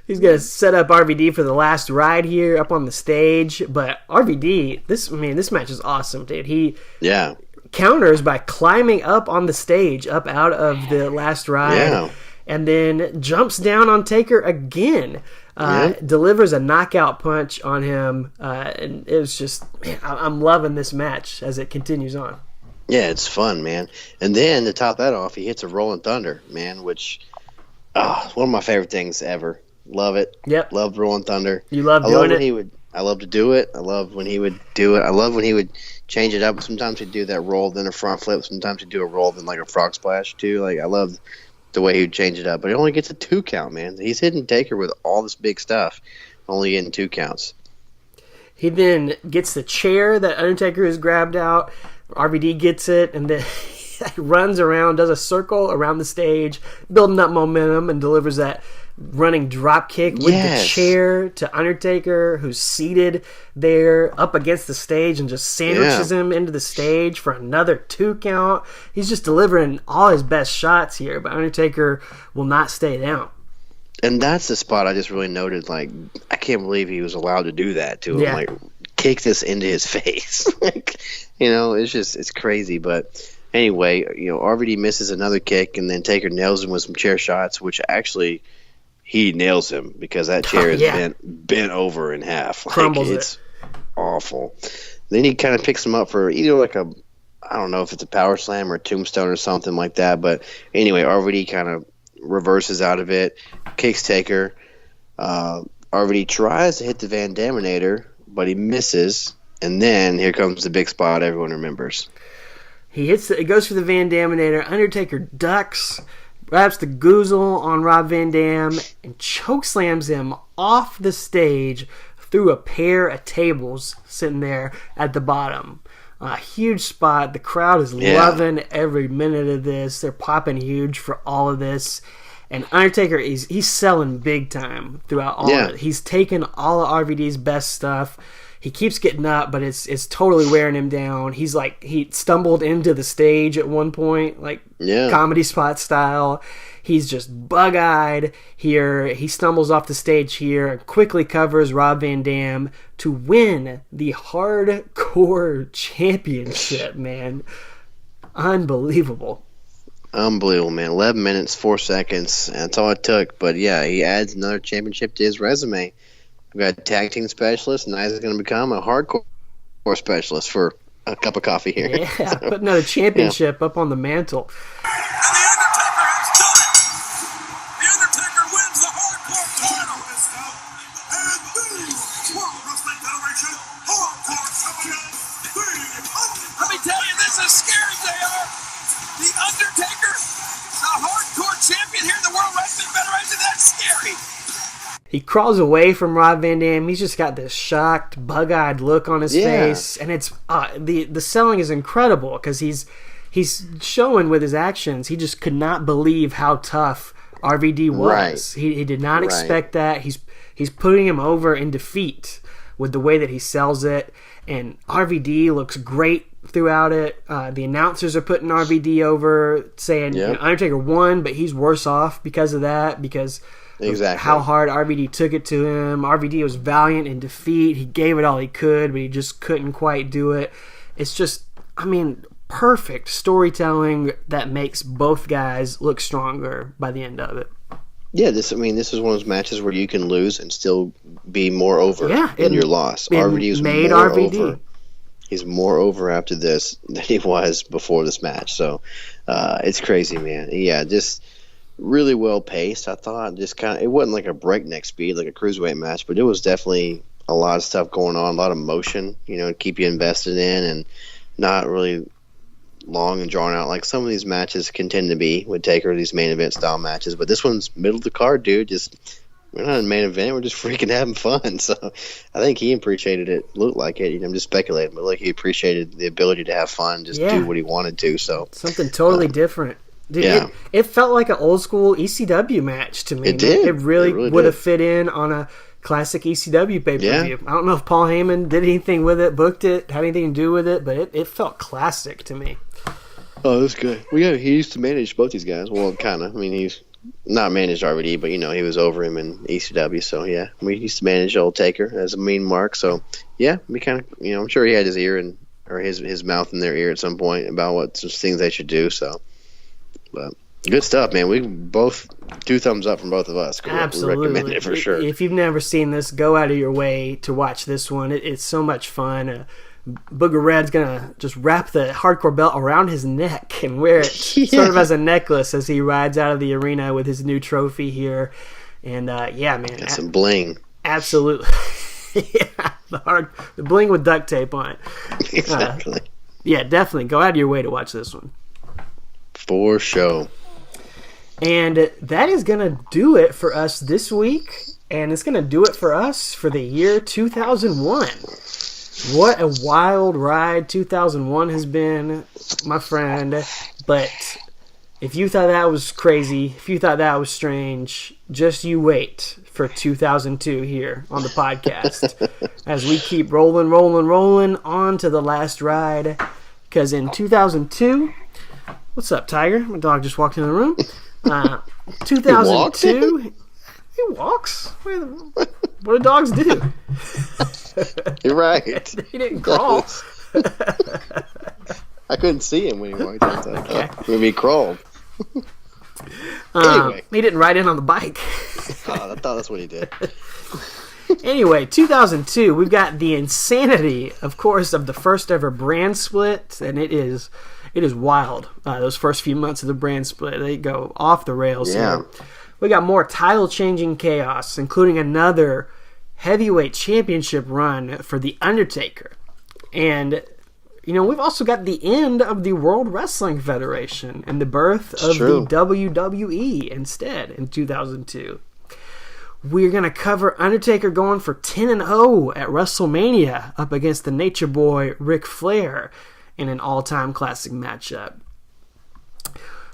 He's going to set up RVD for the last ride here up on the stage. But RVD, this match is awesome, dude. He counters by climbing up on the stage, up out of the last ride. Yeah. and then jumps down on Taker again. Delivers a knockout punch on him, and it was just, man, I'm loving this match as it continues on. Yeah, it's fun, man. And then to top that off, he hits a Rolling Thunder, man, which one of my favorite things ever. Love it. Yep. Love Rolling Thunder. You love doing it? I love to do it. I love when he would do it. I love when he would change it up. Sometimes he'd do that roll, then a front flip. Sometimes he'd do a roll, then like a frog splash too. Like, I love the way he would change it up. But he only gets a 2 count, man. He's hitting Taker with all this big stuff, only getting 2 counts. He then gets the chair that Undertaker has grabbed out. RVD gets it, and then he runs around, does a circle around the stage, building up momentum, and delivers that running drop kick with the chair to Undertaker, who's seated there up against the stage, and just sandwiches him into the stage for another 2 count. He's just delivering all his best shots here, but Undertaker will not stay down. And that's the spot I just really noted. Like, I can't believe he was allowed to do that to him. Yeah. Like, kick this into his face. Like, it's crazy. But anyway, RVD misses another kick, and then Taker nails him with some chair shots, which actually he nails him because that chair is bent over in half. Like, Crumbles it's awful. Then he kind of picks him up for either like a, I don't know if it's a power slam or a tombstone or something like that. But anyway, RVD kind of reverses out of it, kicks Taker. RVD tries to hit the Van Daminator, but he misses. And then here comes the big spot everyone remembers. It goes for the Van Daminator. Undertaker ducks, grabs the goozle on Rob Van Dam, and chokeslams him off the stage through a pair of tables sitting there at the bottom. A huge spot. The crowd is loving every minute of this. They're popping huge for all of this. And Undertaker, he's selling big time throughout all of it. He's taking all of RVD's best stuff. He keeps getting up, but it's totally wearing him down. He's like, he stumbled into the stage at one point, like comedy spot style. He's just bug-eyed here. He stumbles off the stage here and quickly covers Rob Van Dam to win the Hardcore Championship, man. Unbelievable. Unbelievable, man. 11 minutes, 4 seconds. That's all it took. But, yeah, he adds another championship to his resume. We've got a tag team specialist, and now he's going to become a hardcore specialist for a cup of coffee here. Yeah, put another championship up on the mantle. And The Undertaker has done it! The Undertaker wins the Hardcore title! And the World Wrestling Federation Hardcore Champion, The Undertaker! Let me tell you, this is scary, JR. The Undertaker, the Hardcore Champion here in the World Wrestling Federation, that's scary. He crawls away from Rob Van Dam. He's just got this shocked, bug-eyed look on his face, and it's the selling is incredible because he's showing with his actions. He just could not believe how tough RVD was. Right. He did not expect that. He's putting him over in defeat with the way that he sells it, and RVD looks great throughout it. The announcers are putting RVD over, saying Undertaker won, but he's worse off because of that, because how hard RVD took it to him. RVD was valiant in defeat. He gave it all he could, but he just couldn't quite do it. It's just, perfect storytelling that makes both guys look stronger by the end of it. Yeah, this is one of those matches where you can lose and still be more over in your loss. RVD was more over. He's more over after this than he was before this match. So it's crazy, man. Yeah, just really well paced, I thought. Just kind of, it wasn't like a breakneck speed like a cruiserweight match, but it was definitely a lot of stuff going on, a lot of motion, to keep you invested in, and not really long and drawn out like some of these matches can tend to be with Taker, these main event style matches. But this one's middle of the card, dude. We're not in main event, we're just freaking having fun. So I think he appreciated it. Looked like it. I'm just speculating, but he appreciated the ability to have fun, just do what he wanted to. So something totally different. Dude, it felt like an old school ECW match to me. It did. It really would have fit in on a classic ECW pay-per-view. Yeah. I don't know if Paul Heyman did anything with it, booked it, had anything to do with it, but it felt classic to me. Oh, that's good. Well, yeah, he used to manage both these guys. Well, kind of. He's not managed RVD, but, he was over him in ECW. So, yeah, we used to manage old Taker as a mean mark. So, yeah, we kind of, I'm sure he had his ear or his mouth in their ear at some point about what some things they should do. So, but Good stuff, man. We both 2 thumbs up from both of us. Absolutely. We recommend it for sure. If you've never seen this, go out of your way to watch this one. It's so much fun. Booger Red's gonna just wrap the hardcore belt around his neck and wear it sort of as a necklace as he rides out of the arena with his new trophy here. And yeah, man, got some bling. Absolutely. Yeah, the bling with duct tape on it. Exactly. Yeah, definitely go out of your way to watch this one. For sure. And that is going to do it for us this week. And it's going to do it for us for the year 2001. What a wild ride 2001 has been, my friend. But if you thought that was crazy, if you thought that was strange, just you wait for 2002 here on the podcast. As we keep rolling on to the last ride. Because in 2002... What's up, Tiger? My dog just walked in the room. 2002. He walks. What do dogs do? You're right. He didn't crawl. I couldn't see him when he walked outside. Maybe he crawled. Anyway. He didn't ride in on the bike. I thought that's what he did. Anyway, 2002, we've got the insanity, of course, of the first ever brand split, and it is wild. Those first few months of the brand split, they go off the rails. Yeah. Here. We got more title-changing chaos, including another heavyweight championship run for The Undertaker. And, we've also got the end of the World Wrestling Federation and the birth of the WWE instead in 2002. We're going to cover Undertaker going for 10-0 at WrestleMania up against the Nature Boy Ric Flair in an all-time classic matchup.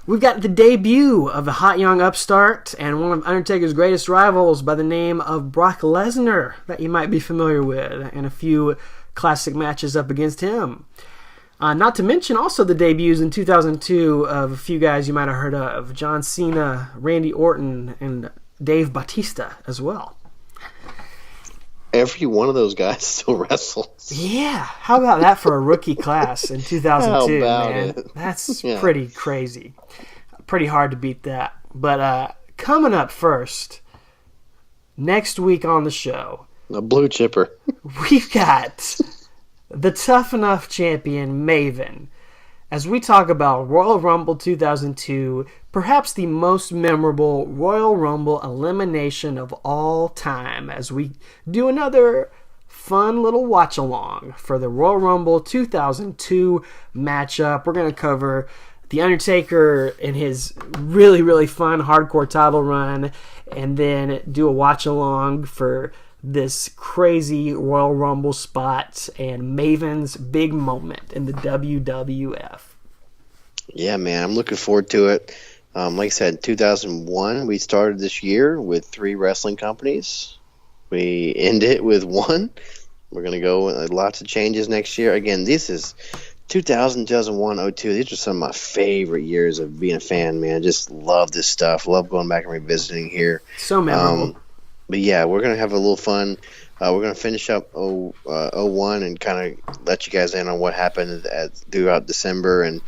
We've got the debut of a hot young upstart and one of Undertaker's greatest rivals by the name of Brock Lesnar that you might be familiar with, and a few classic matches up against him. Not to mention also the debuts in 2002 of a few guys you might have heard of, John Cena, Randy Orton, and Dave Bautista as well. Every one of those guys still wrestles. Yeah, how about that for a rookie class in 2002, man? It? That's pretty crazy. Pretty hard to beat that. But coming up first, next week on the show, a blue chipper. We've got the Tough Enough champion, Maven, as we talk about Royal Rumble 2002, perhaps the most memorable Royal Rumble elimination of all time, as we do another fun little watch-along for the Royal Rumble 2002 matchup. We're going to cover The Undertaker in his really, really fun hardcore title run, and then do a watch-along for this crazy Royal Rumble spot and Maven's big moment in the WWF. Yeah, man, I'm looking forward to it. Like I said, 2001, we started this year with 3 wrestling companies. We end it with 1. We're going to go with lots of changes next year. Again, this is 2000, 2001, 02. These are some of my favorite years of being a fan, man. Just love this stuff. Love going back and revisiting here. So memorable. But yeah, we're going to have a little fun. We're going to finish up 01 and kind of let you guys in on what happened throughout December. And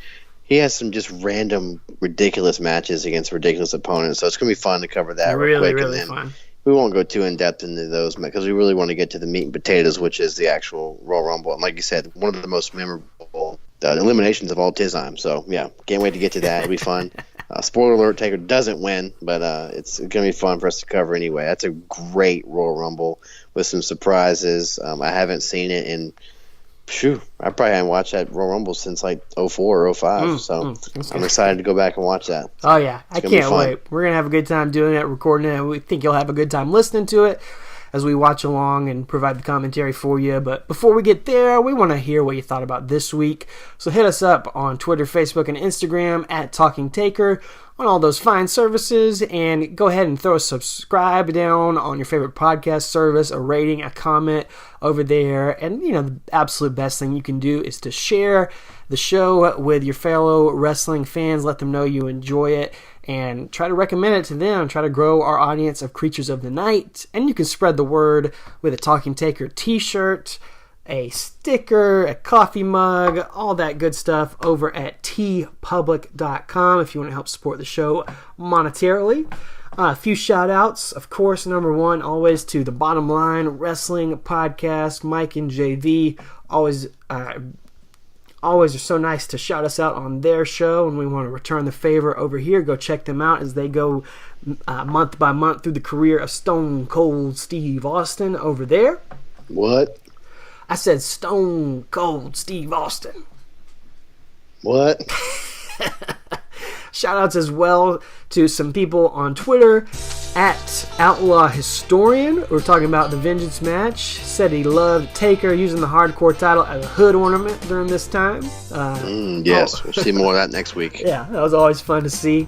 he has some just random, ridiculous matches against ridiculous opponents. So it's going to be fun to cover that real quick. Really and then fun. We won't go too in-depth into those because we really want to get to the meat and potatoes, which is the actual Royal Rumble. And like you said, one of the most memorable eliminations of all time. So, yeah, can't wait to get to that. It'll be fun. Spoiler alert, Taker doesn't win, but it's going to be fun for us to cover anyway. That's a great Royal Rumble with some surprises. I haven't seen it in, I probably haven't watched that Royal Rumble since like 04 or 05. So I'm excited to go back and watch that. Oh, yeah. I can't wait. We're going to have a good time doing it, recording it. We think you'll have a good time listening to it as we watch along and provide the commentary for you. But before we get there, we want to hear what you thought about this week. So hit us up on Twitter, Facebook, and Instagram at Talking Taker on all those fine services, and go ahead and throw a subscribe down on your favorite podcast service, a rating, a comment over there. And, the absolute best thing you can do is to share the show with your fellow wrestling fans. Let them know you enjoy it, and try to recommend it to them. Try to grow our audience of creatures of the night. And you can spread the word with a Talking Taker t-shirt, a sticker, a coffee mug, all that good stuff over at tpublic.com if you want to help support the show monetarily. A few shout outs, of course. Number one, always to the Bottom Line Wrestling Podcast. Mike and JV always are so nice to shout us out on their show, and we want to return the favor over here. Go check them out as they go month by month through the career of Stone Cold Steve Austin over there. What? I said Stone Cold Steve Austin. What? Shout-outs as well to some people on Twitter at Outlaw Historian. We're talking about the Vengeance match. Said he loved Taker using the hardcore title as a hood ornament during this time. Yes, we'll see more of that next week. Yeah, that was always fun to see.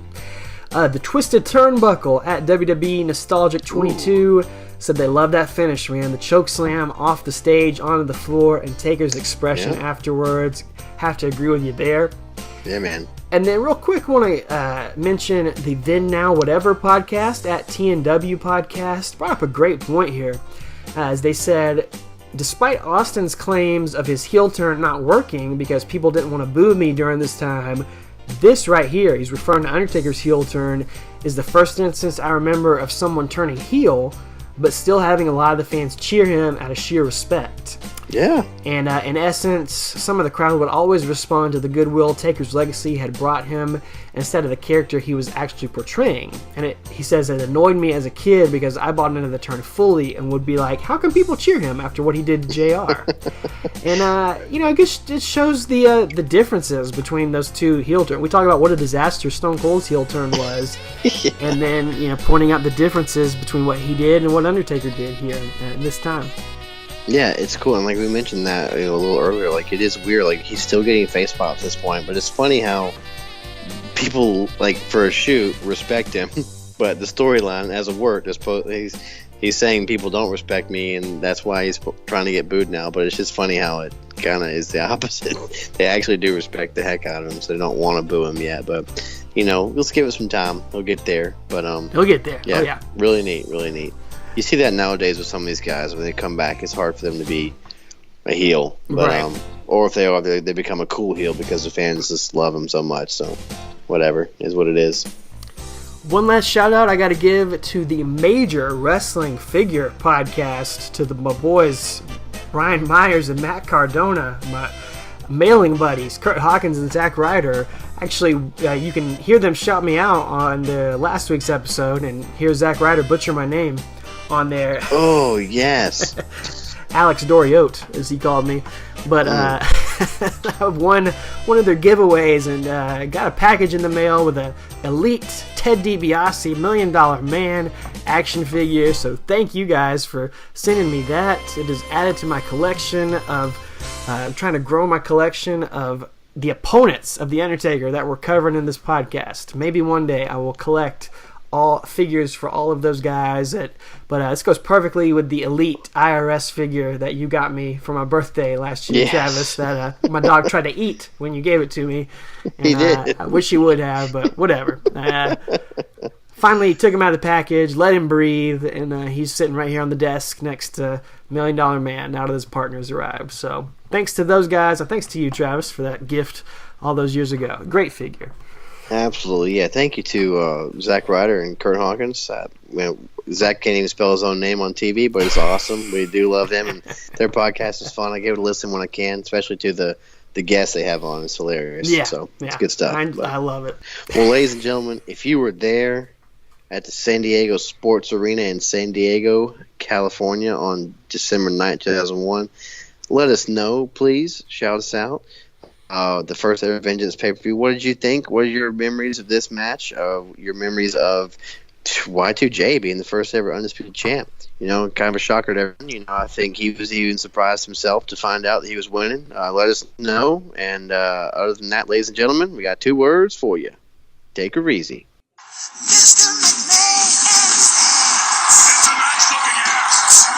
The Twisted Turnbuckle at WWE Nostalgic 22 said they love that finish, man. The choke slam off the stage onto the floor and Taker's expression afterwards. Have to agree with you there. Yeah, man. And then real quick, want to mention the Then Now Whatever podcast at TNW Podcast. Brought up a great point here. As they said, despite Austin's claims of his heel turn not working because people didn't want to boo me during this time, this right here, he's referring to Undertaker's heel turn, is the first instance I remember of someone turning heel, but still having a lot of the fans cheer him out of sheer respect. Yeah. And in essence, some of the crowd would always respond to the goodwill Taker's legacy had brought him instead of the character he was actually portraying. And he says it annoyed me as a kid because I bought into the turn fully and would be like, how can people cheer him after what he did to JR? And, I guess it shows the differences between those two heel turns. We talk about what a disaster Stone Cold's heel turn was, and then, pointing out the differences between what he did and what Undertaker did here in this time. Yeah, it's cool, and like we mentioned that a little earlier, like it is weird, like he's still getting face pops at this point, but it's funny how people, like for a shoot, respect him, but the storyline as a work, he's saying people don't respect me, and that's why he's trying to get booed now. But it's just funny how it kind of is the opposite. They actually do respect the heck out of him, so they don't want to boo him yet. But let's give it some time. He'll get there. But he'll get there. Yeah, oh, yeah. Really neat, really neat. You see that nowadays with some of these guys when they come back. It's hard for them to be a heel, but right. Or if they are, they become a cool heel because the fans just love them so much. So whatever is what it is. One last shout out I got to give to the Major Wrestling Figure podcast, to my boys Brian Myers and Matt Cardona, my mailing buddies Kurt Hawkins and Zack Ryder. Actually, you can hear them shout me out on the last week's episode, and hear Zack Ryder butcher my name on there. Oh, yes. Alex Doriote, as he called me. But I won one of their giveaways and got a package in the mail with a Elite Ted DiBiase $1 Million Man action figure. So thank you guys for sending me that. It is added to my collection of... I'm trying to grow my collection of the opponents of The Undertaker that we're covering in this podcast. Maybe one day I will collect all figures for all of those guys. But this goes perfectly with the Elite IRS figure that you got me for my birthday last year, yes. Travis, that my dog tried to eat when you gave it to me. And, he did. I wish he would have, but whatever. Finally took him out of the package, let him breathe, and he's sitting right here on the desk next to $1 Million Man now that his partner's arrived. So thanks to those guys, and thanks to you, Travis, for that gift all those years ago. Great figure. Absolutely, yeah. Thank you to Zack Ryder and Kurt Hawkins. Zack can't even spell his own name on TV, but it's awesome. We do love them, and their podcast is fun. I give it a listen when I can, especially to the guests they have on. It's hilarious. Yeah, so it's good stuff. I love it. Well, ladies and gentlemen, if you were there at the San Diego Sports Arena in San Diego, California on December 9th, 2001, let us know, please. Shout us out. The first ever Vengeance pay-per-view. What did you think? What are your memories of this match? Your memories of Y2J being the first ever undisputed champ? Kind of a shocker to everyone. I think he was even surprised himself to find out that he was winning. Let us know. And other than that, ladies and gentlemen, we got 2 words for you. Take her easy. Mr. McMahon. It's a nice looking ass.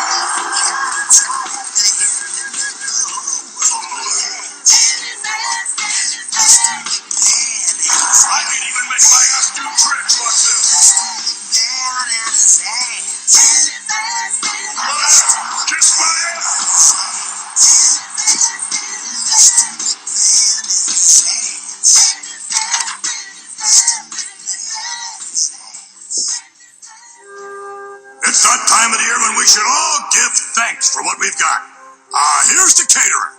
I can even make my ass do tricks like this. Kiss my ass. time of the year when we should all give thanks for what we've got. Here's the caterer.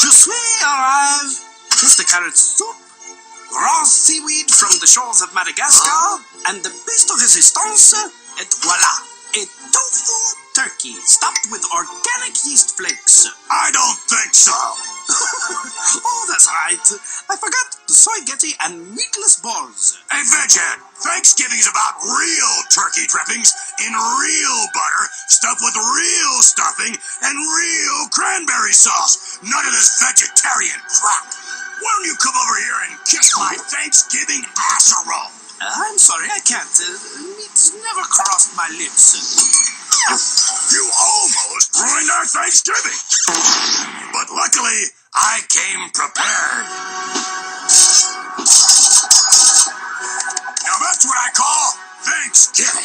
Je suis arrive. Here's the carrot soup, raw seaweed from the shores of Madagascar, and the piece de resistance, et voilà, a tofu turkey stuffed with organic yeast flakes. I don't think so. Oh, that's right. I forgot the soy-getty and meatless balls. Hey, Veghead, Thanksgiving's about real turkey drippings in real butter, stuffed with real stuffing and real cranberry sauce. None of this vegetarian crap. Why don't you come over here and kiss my Thanksgiving casserole? I'm sorry, I can't. Meat's never crossed my lips. You almost ruined our Thanksgiving. But luckily, I came prepared. Now that's what I call Thanksgiving.